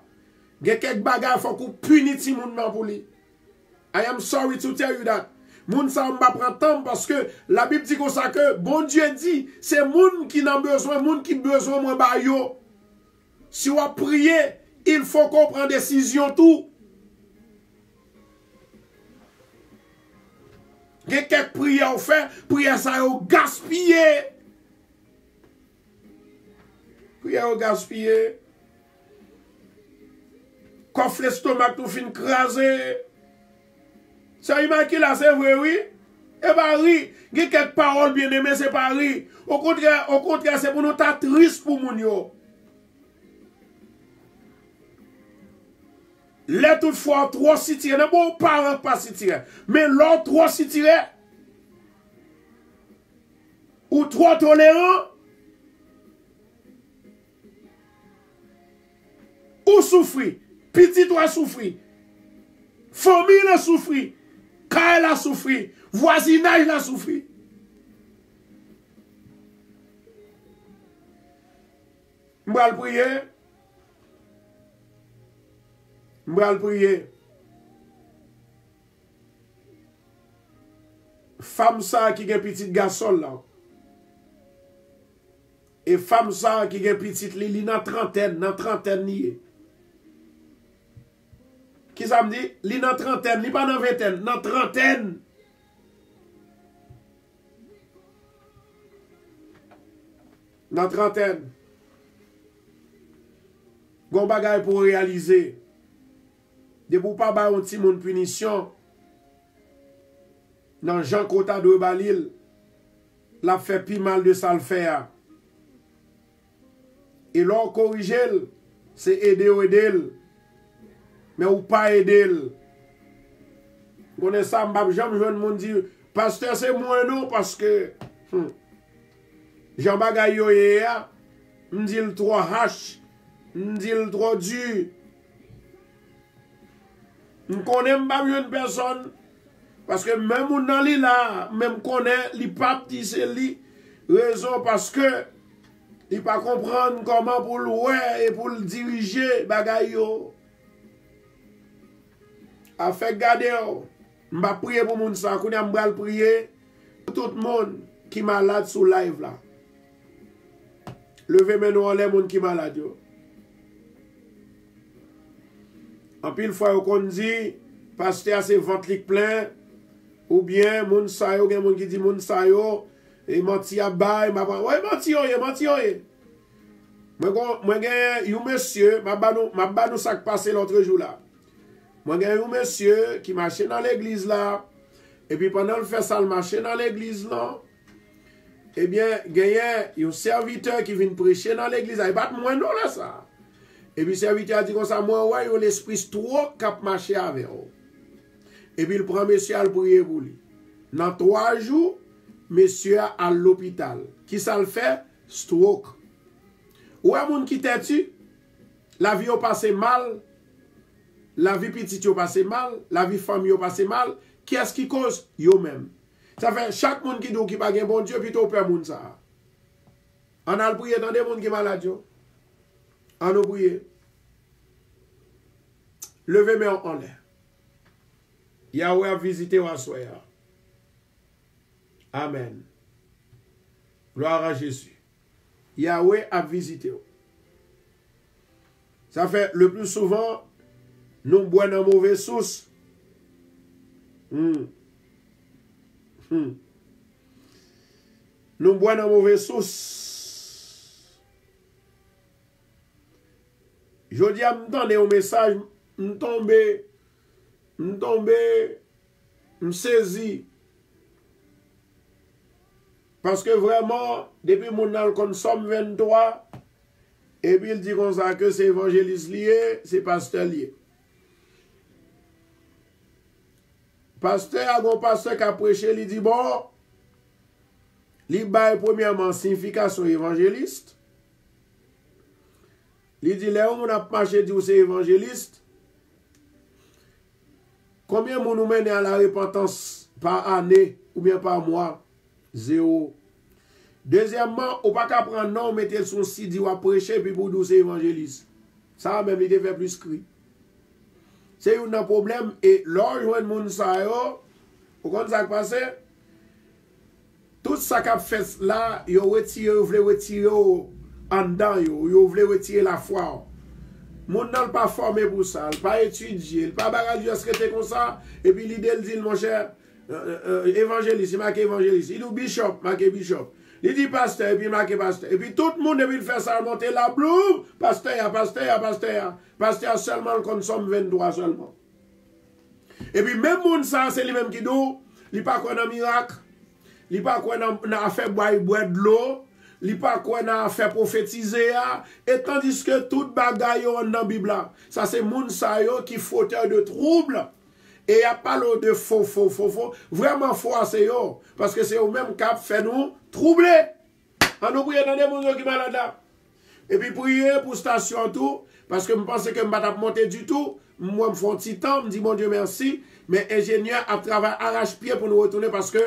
Il y a quelques bagages, il faut qu'on punisse Timoun nan pour lui. I am sorry to tell you that. Moun sa m'a prend temps parce que la Bible dit comme ça que bon Dieu dit, c'est moun qui n'a besoin, moun qui besoin moi ba yo. Si on prier, il faut qu'on prenne décision tout. Il y a quelques prières fait, prière ça yo gaspillé. Prière yo gaspillé. Coffre l'estomac tout fin crasé. Ça y marqué là, c'est vrai, oui? Et bah oui, il y a quelques paroles bien aimées, c'est pas oui. Au contraire, c'est pour nous ta triste pour moun yo. Là toutefois, trop si tiré, bon, pas si tiré. Mais l'autre trop si tiré, ou trop tolérant, ou souffrir. Petit toi souffrir. Famille a souffri. Kyle a souffri. Voisinage a souffri. M'bral prier. M'bral prier. Femme ça qui a petit garçon là. Et femme ça qui a petit li dans trentaine nié. Qui ça me dit? Li dans trentaine, li pas dans vingtaine, dans trentaine. Dans trentaine. Gon bagay pour réaliser. De pour pas ba un petit monde punition. Dans Jean Kota de Balil, la fait pi mal de ça le faire. Et l'on corrige, c'est aider ou aider. Mais ou pas aider. Vous ça, j'aime jeune monde dire, pasteur c'est moi non, parce que Jean Bagay yo ya, m'dit le trop hache, m'dit le trop dur. M'connais m'pa jeune personne, parce que même ou nan li là, même connaît li pas petit c'est li, raison parce que il pas comprendre comment pour le ouais et pour le diriger bagay yo. A fait garder, m'a prier pour moun sa, kounya m'bral prier pour tout le monde qui malade sous live là. Levez maintenant en l'air moun qui malade yo. En pile fois on dit pasteur c'est ventre plein ou bien moun sa yo, gen moun qui dit moun sa yo et menti a bay, m'a ouais menti yo. Moi gen yon monsieur, m'a ba nou ça qui passé l'autre jour là. Moi, j'ai un monsieur qui marchait dans l'église là. Et puis pendant le fait ça, il marchait dans l'église là. Eh bien, il y a un serviteur qui vient prêcher dans l'église. Il bat moins non là ça. Et puis le serviteur a dit comme ça, moi, ouais, il y a l'esprit trop cap marcher avec eux. Et puis il prend monsieur à le prier pour lui. Dans 3 jours, monsieur à l'hôpital. Qui ça le fait? Stroke. Ou un monde qui t'es-tu? La vie a passé mal. La vie petite yo passe mal, la vie famille yo passe mal, qui est-ce qui cause? Yo même. Ça fait chaque monde qui dit qui pas gen bon Dieu plutôt peur moun ça. On a le prier dans des monde qui malade yo. On a prier. Levez main en l'air. Yahweh a visité ou soya. Amen. Gloire à Jésus. Yahweh a visité. Ça fait le plus souvent nous bois dans mauvaise source. Nous bois dans mauvaise source. Je dis à m'entendre un message, m'tombe, m'saisi. Parce que vraiment, depuis mon an comme Somme 23, et puis il dit comme ça que c'est évangéliste lié, c'est pasteur lié. Pasteur, un pasteur qui a prêché, il dit bon, il baille premièrement signification évangéliste. Il dit là où on a marché dit c'est évangéliste. Combien de nous mène à la repentance par année ou bien par mois? 0. Deuxièmement, on ne peut pas prendre non, mettre son site, ou prêcher, puis pour nous c'est évangéliste. Ça même, il devait plus cri. C'est un problème, et l'or joint moun sa yo, Vous comprenez ça qui passe? Tout ça qu'a fait là, vous voulez retirer en dedans, vous voulez retirer la foi. Moun nan pas formé pour ça, il pas étudié, il pas bagage de secrétaire comme ça, et puis l'idée dit mon cher évangéliste, il marque évangéliste, il dit bishop, marque bishop. Il dit pasteur, et puis marque pasteur. Et puis tout le monde depuis faire ça monter la blouse, pasteur seulement le consomme 23 seulement. Et puis même moun ça, c'est lui-même qui dit, il pas quoi dans miracle. Li pa quoi n'a fait boire de l'eau, li pa quoi n'a fait prophétiser, et tandis que tout bagaille dans la Bible, ça c'est moun sa yo qui fauteur de trouble, et y a pas l'eau de faux, vraiment faux c'est yo, parce que c'est au même cap fait nous troubler. On nous prier dans des moun qui malade là. Et puis prier pour station tout, parce que je pense que je ne vais pas monter du tout, moi je me fais un petit temps, je me dis mon Dieu merci, mais ingénieur a travaillé arrache-pied pour nous retourner parce que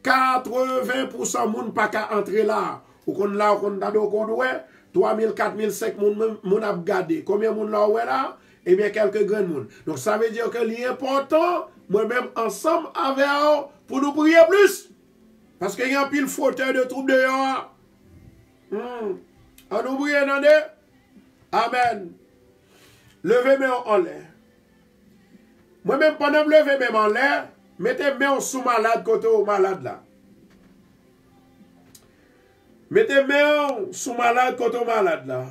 80% moun pas qu'à entrer là. Ou qu'on là, ou qu'on a do qu'on ouais, 3000, 4000, 5000 moun a gardé. Combien moun là ouais là? Eh bien, quelques grands moun. Donc, ça veut dire que l'important, moi-même, ensemble avec eux, pour nous prier plus. Parce qu'il y a un pile fauteuil de troubles dehors. On nous prie, non? Amen. Levez mes en l'air. Moi-même, pendant que je levez mes en l'air, mettez main sous malade côté au malade là. Mettez main sous malade côté au malade là.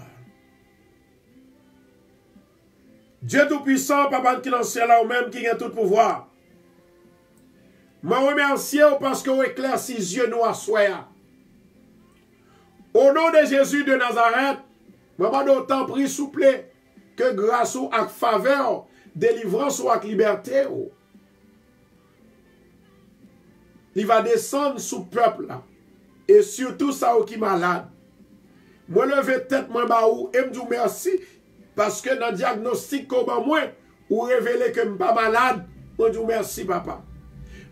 Dieu Tout-Puissant, Papa qui est dans le ciel là, ou même qui a tout pouvoir. Je remercie parce que vous éclaircissez les yeux nous à soi. Au nom de Jésus de Nazareth, je demande autant pris souple que grâce ou avec faveur, délivrance ou avec liberté. Il va descendre sous le peuple là. Et surtout ça qui est malade. Moi lever tête moi baou et me dis merci parce que dans le diagnostic comment moi ou révéler que je ne suis pas malade. Moi dis merci papa.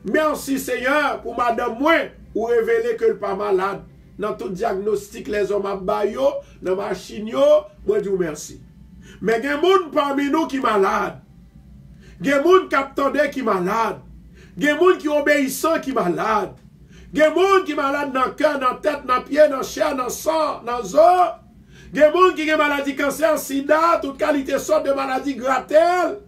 Merci Seigneur pour madame moi ou révéler que je ne suis pas malade. Dans tout diagnostic les hommes à bayo, dans ma machine yo, moi dis merci. Mais il y a des gens parmi nous qui sont malades. Il y a des gens qui attendent qui sont malades. Il y a des gens qui obéissent qui sont malades. Il y a des gens qui sont malades dans le cœur, dans la tête, dans le pied, dans la chair, dans le sang, dans les os. Il y a des gens qui ont maladie cancer, sida, toute qualité sorte de maladie grattelle.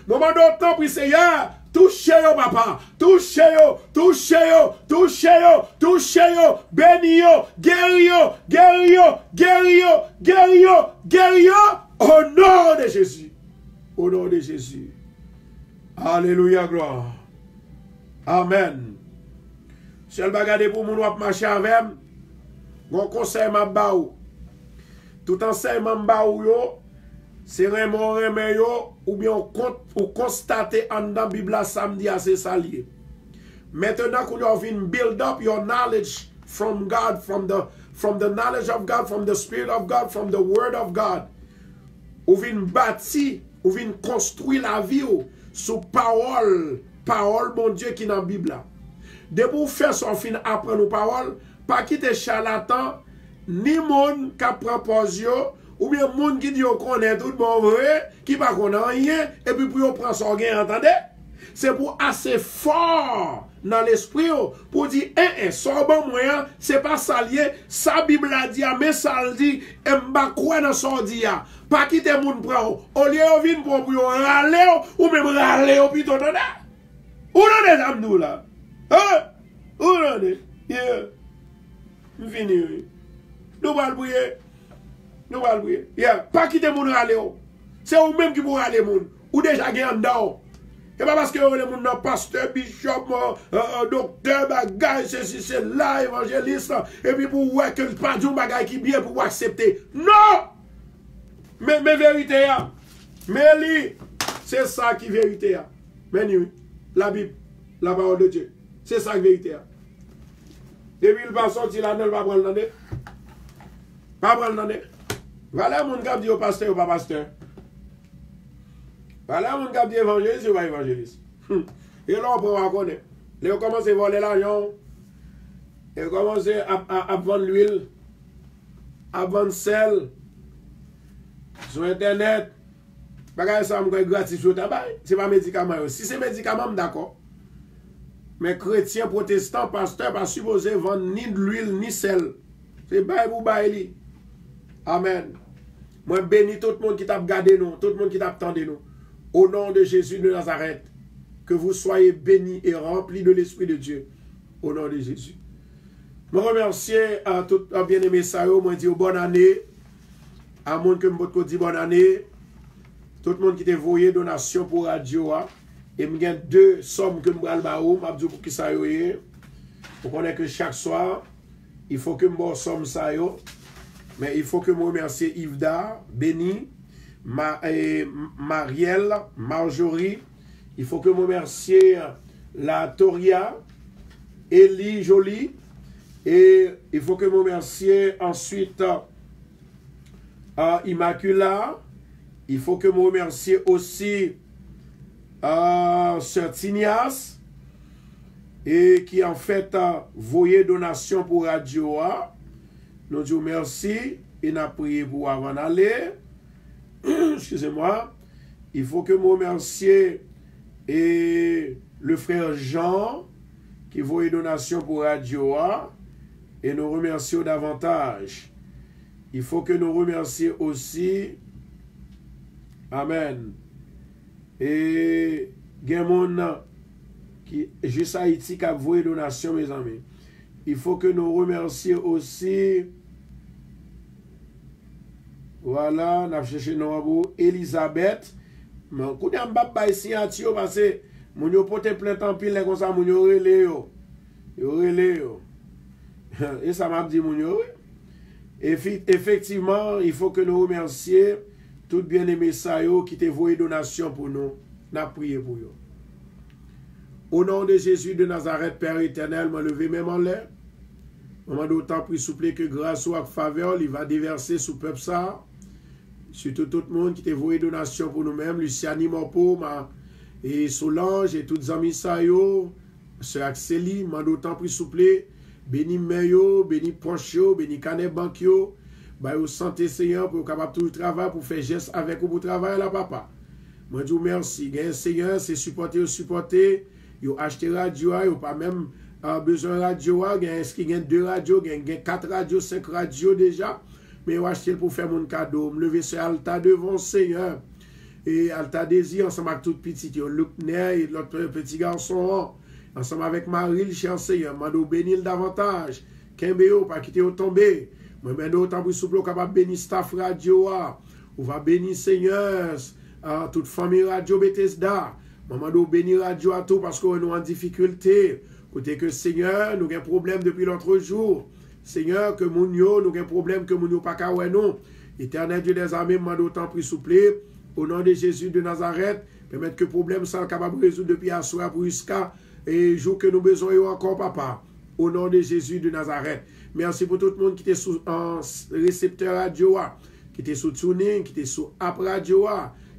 Moment d'autant, puis Seigneur, touchez-yo, papa. Touchez-yo, touchez-yo, touchez-yo, touchez-yo, bénis-yo, guéris-yo, guéris-yo, guéris-yo, guéris-yo, guéris-yo, au nom de Jésus. Au nom de Jésus. Alléluia, gloire. Amen. Si elle va garder pour mon wap marcher avec, mon conseil m'a baou. Tout enseignement baou yo, c'est vraiment yo, ou bien ou constater en dans Bible samedi à c'est salier. Maintenant qu'on a vient build up your knowledge from God, from the knowledge of God, from the Spirit of God, from the Word of God. Ou vient bâtir, ou vient construire la vie sous parole bon Dieu qui est dans la Bible. De pour faire son fin après nos paroles, pas quitter charlatan, ni monde qui prend posio, ou bien monde qui dit qu'on est tout bon vrai, qui pas qu'on a rien, et puis pour prendre son gain, entendez? C'est pour assez fort dans l'esprit, pour dire, son bon moyen, c'est pas salier, sa Bible a dit, mais ça le dit, et m'a quoi dans son dit, pas quitter monde prend, au lieu de venir pour râler, ou même râler, ou plutôt, entendez? Où on est là, nous là? Où on est? Yeah. Nous finissons. Nous allons prier. Nous allons prier. Yeah. Pas quitter mon râler. C'est vous-même qui vous râler moun. Ou déjà gagné en dedans. Et pas parce que les moun nan pasteur, bishop, docteur, bagay, c'est là, évangéliste. Et puis pour voir que pas du bagay qui bien pour accepter. Non! Mais vérité, mais c'est ça qui est vérité. Mais oui. La Bible, la parole de Dieu. C'est ça la vérité. Depuis le pas sorti là, ne va pas prendre l'année. Pas prendre l'année. Voilà mon gars dit au pasteur ou pas pasteur. Voilà mon gars dit évangéliste ou pas évangéliste. Et là on peut reconnaître. Ils ont commencé à voler l'argent. Ils ont commencé à vendre l'huile. À vendre sel. Sur internet. Bagay ça me gratis sur tabac, c'est pas médicament. Si c'est médicament, d'accord. Mais chrétiens, protestants, pasteurs, pas supposé vendre ni de l'huile, ni sel. C'est bail pour bail. Amen. Moi, bénis tout le monde qui t'a regardé nous, tout le monde qui t'a attendu nous. Au nom de Jésus de Nazareth, que vous soyez bénis et remplis de l'Esprit de Dieu. Au nom de Jésus. Je remercie à tout bien-aimé Sayo, moi dis bonne année. À monde que je dis bonne année. Tout le monde qui t'a voyé donation pour radio. Et je gagne 2 sommes que je vais le dire pour qui ça y. Vous connaissez que chaque soir, il faut que je me somme ça. Mais il faut que je remercie Yvda, Béni, Marielle, Marjorie. Il faut que je remercie la Toria, Elie Jolie. Et il faut que je remercie ensuite Immacula. Il faut que je remercie aussi Sœur Tinias. Et qui en fait voyait donation pour Radio A. Nous disons merci et nous prions pour avant d'aller. Excusez-moi. Il faut que je remercie et le frère Jean qui voyait donation pour Radio A. Et nous remercions davantage. Il faut que nous remercions aussi. Amen. Et Gemon qui juste Haïti qui a voyé donation, mes amis. Il faut que nous remercions aussi. Voilà, nous avons cherché nous Elisabeth. Mais quand on a pas ici parce que mon yo porte plein temps pile comme ça mon yo relé yo. Yo relé yo. Et ça m'a dit mon yo. Effectivement, il faut que nous remercions tout bien-aimé Sayo qui t'a voyé donation pour nous. N'a prié pour eux. Au nom de Jésus de Nazareth, Père éternel, m'a levé même en l'air. Maman d'autant prie souple que grâce ou à faveur, il va déverser sous peuple ça. Surtout tout le monde qui t'a voué donation pour nous-mêmes, Luciani Morpo, et Solange, et toutes les amis Sayo, Sœur Axeli, m'a d'autant prie souple, béni Meyo, béni Poncho, béni Canet Bankyo, bah au santé Seigneur pour capable tout le travail, pour faire geste avec vous pour travailler là, papa. Moi, je vous remercie. Seigneur, c'est supporter. Yo acheté radio, yo pas même besoin de radio, il y a 2 radios, il y a 4 radios, 5 radios déjà, mais yo acheté pour faire mon cadeau, me lever sur altar devant Seigneur, et altar désir, ensemble avec tout petit, yo Lucner et l'autre petit garçon, ensemble avec Marie, le cher Seigneur, mando bénir davantage, Kembe yo, pas quitter au tomber, moi mendo autant pour souple, capable bénir staff radio, ou va bénir Seigneur, toute famille radio Bethesda, maman nous bénir radio à tout parce qu'on est en difficulté. Côté que Seigneur, nous avons un problème depuis l'autre jour. Seigneur, que nous avons un problème que nous pas qu'à non. Éternel Dieu des armées, maman d'autant pris souple. Au nom de Jésus de Nazareth, permettre que le problème soit capable de résoudre depuis à soir pour jusqu'à et jour que nous besoin encore, papa. Au nom de Jésus de Nazareth. Merci pour tout le monde qui était sous un récepteur radio, qui était sous tuning, qui était sous app radio,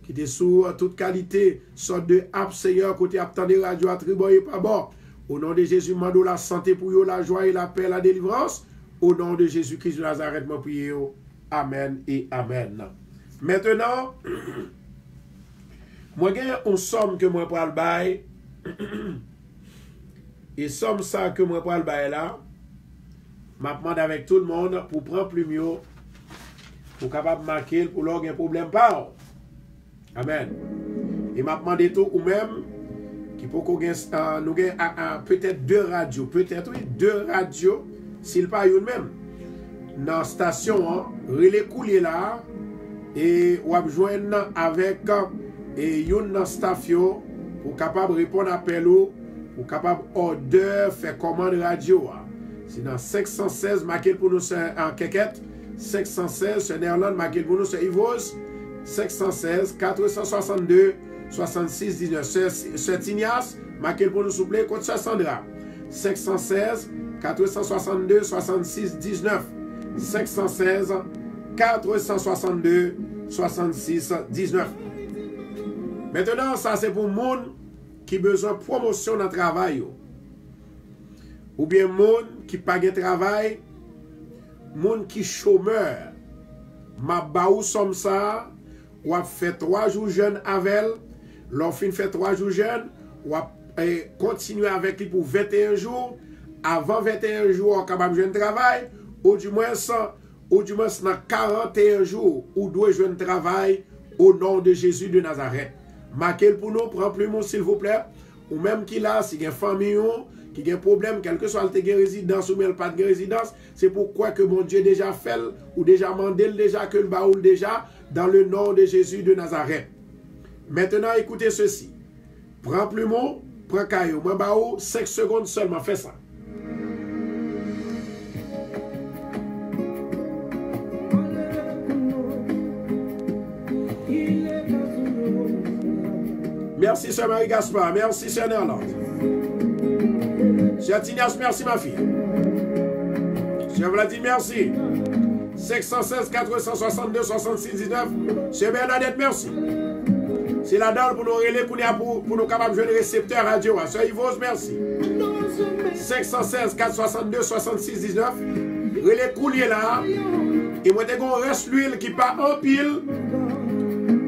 qui était sous toute qualité, sorte de app, Seigneur, côté attendre radio à triboyer pas bon. Au nom de Jésus, mando la santé pour eux, la joie et la paix, la délivrance. Au nom de Jésus-Christ de Nazareth, moi prier. Amen et Amen. Maintenant, moi j'ai une somme que moi prends le bail. Et somme ça que moi prends le bail là, m'a demandé avec tout le monde pour prendre plus mieux, pour capable marquer, pour leur un problème pas. Amen. Et m'a demandé tout ou même qui peut qu'on nous peut-être 2 radios, peut-être oui, 2 radios, s'il pas une même. Dans la station, relais couler là, et on va joindre avec une staff pour capable répondre à appel pour capable order, faire commande radio. C'est dans 516, marqué pour nous en Quéquette, 516, c'est Néerlande, marqué pour nous c'est Ivos, 516, 462, 66, 19. Sœur Tinias, marqué pour nous souple, contre Sœur Sandra. 516, 462, 66, 19. 516, 462, 66, 19. Maintenant, ça c'est pour le monde qui a besoin de promotion dans le travail. Ou bien monde qui n'a pas de travail, monde qui est chômeur. Ma baou somme ça, ou a fait 3 jours jeune avec elle, l'on fait 3 jours jeune, ou a continuer avec lui pour 21 jours. Avant 21 jours, on est capable de jouer un travail. Ou du moins, dans 41 jours, ou doit jouer un travail au nom de Jésus de Nazareth. Marquez pour nous, prends plus mon s'il vous plaît. Ou même qui là, si il y a une famille qui a un problème, quel que soit le résidence ou même pas de résidence, c'est pourquoi que mon Dieu déjà fait ou déjà mandé déjà que le baoul déjà dans le nom de Jésus de Nazareth. Maintenant, écoutez ceci. Prends plumeau, prends caillou. Moi, baou, 5 secondes seulement. Fais ça. Merci, Sœur Marie Gaspard. Merci, Sœur Nerland. Sœur Tignas, merci, ma fille. Sœur Vladimir, merci. 516 462 66 19. Sœur Bernadette, merci. C'est la dalle pour nous relayer, pour nous capables de jouer le récepteur radio. Sœur Yvose, merci. 516 462 66 19. Relais coulier là. Et moi, t'es qu'on reste l'huile qui part en pile.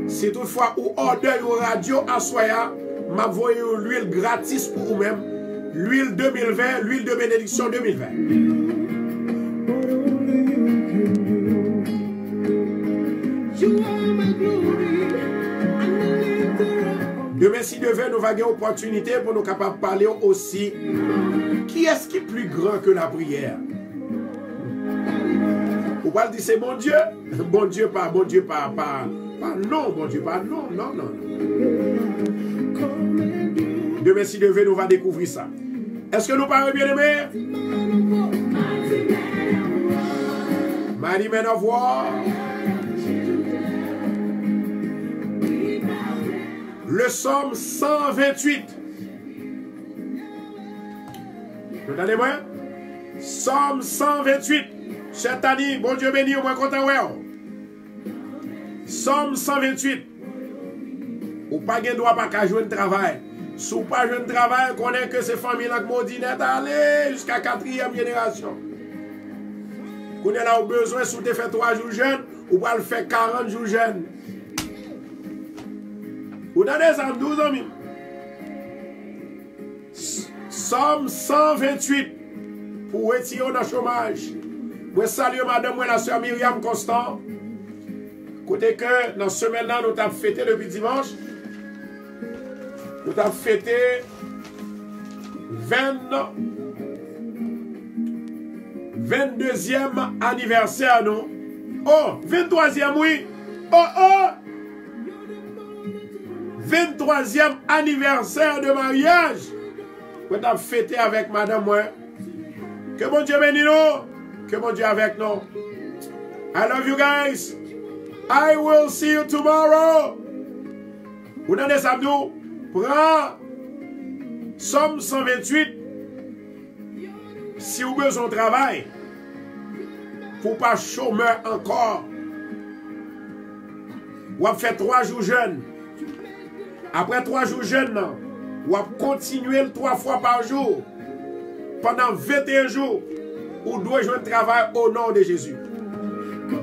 Si toutefois ou order ou radio à soya, m'a voyé l'huile gratis pour vous-même. L'huile 2020, l'huile de bénédiction 2020. Demain, si devait nous avoir une opportunité pour nous capables de parler aussi. Qui est-ce qui est plus grand que la prière? Vous pouvez dire c'est mon Dieu? Bon Dieu pas, bon Dieu pas non, bon Dieu pas non, non, non. Demain, si devait nous va découvrir ça. Est-ce que nous parlons bien aimés? Mighty Men of War. Le psaume 128. Vous entendez-moi? Psaume 128. Cette année, bon Dieu béni, au moins content, ouais. Psaume 128. Ou pas de droit pas qu'à jouer un travail. Si ou pas jouer un travail, on connaît que ces familles-là qui m'ont dit aller jusqu'à 4e génération. Qu'on est là au besoin, si tu fais 3 jours jeunes, ou pas le faire 40 jours jeunes. Vous donnez ça 12 ans. Psaume 128 pour retirer dans le chômage. Moi salue madame, moi la soeur Myriam Constant. Côté que dans ce semaine-là, nous avons fêté depuis dimanche. Nous avons fêté 22e anniversaire, nous. Oh, 23e, oui. Oh. 23e anniversaire de mariage. Nous avons fêté avec madame, moi. Que bon Dieu bénisse nous. Que bon Dieu avec nous. I love you guys. I will see you tomorrow. Vous n'avez ça nous. Prends Somme 128. Si vous avez besoin de travail, pour pas chômeur encore. Vous avez fait 3 jours jeunes. Après 3 jours jeunes, vous avez continué 3 fois par jour. Pendant 21 jours, vous devez jouer le travail au nom de Jésus.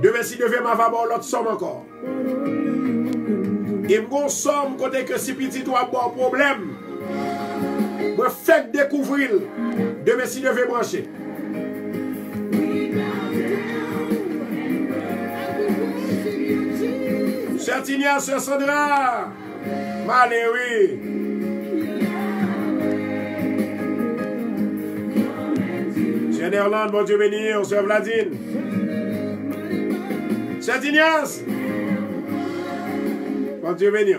Demain, si devez m'avoir l'autre somme encore. Et mon somme, côté que si petit doit avoir un problème, me faites découvrir. Demain, si devez brancher. Sœur Tinia, Sœur Sandra, Valérie. Sœur Nerland, bon Dieu béni, Sœur Vladine. Sœur Tignas, bon Dieu béni.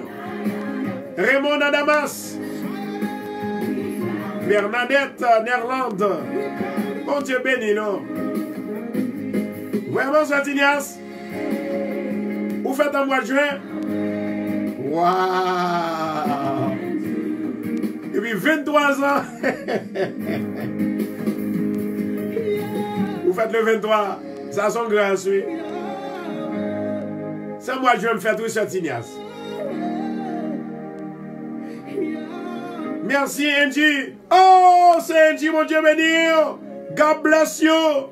Raymond Adamas, Bernadette Nerland, bon Dieu béni, non. Vraiment, Sœur Tignas, vous faites un mois de juin. Waouh! Depuis 23 ans. Vous faites le 23. Ça son grâce, oui. C'est moi je vais me faire tout sur Tignas. Merci Angie. Oh, c'est Angie, mon Dieu béni. God bless you.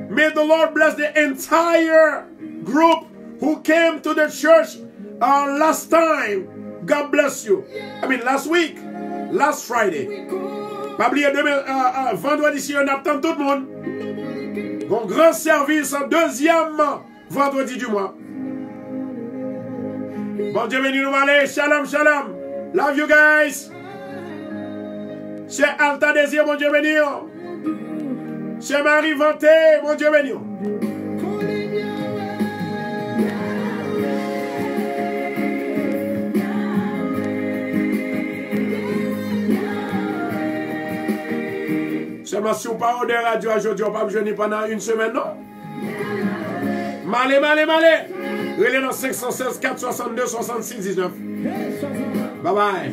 May the Lord bless the entire group who came to the church last time. God bless you. I mean, last week, last Friday. Pas oublier vendredi, si on attend tout le monde. Un grand service en deuxième vendredi du mois. Bon Dieu béni nous aller. Shalom, shalom. Love you guys. Chez Alta Désir, mon Dieu béni. Chez Marie Vanté, mon Dieu béni. Seulement si on parle de radio aujourd'hui, on ne peut pas jeûner pendant une semaine, non? Malé. Relais dans 516 462 66 19. Bye bye.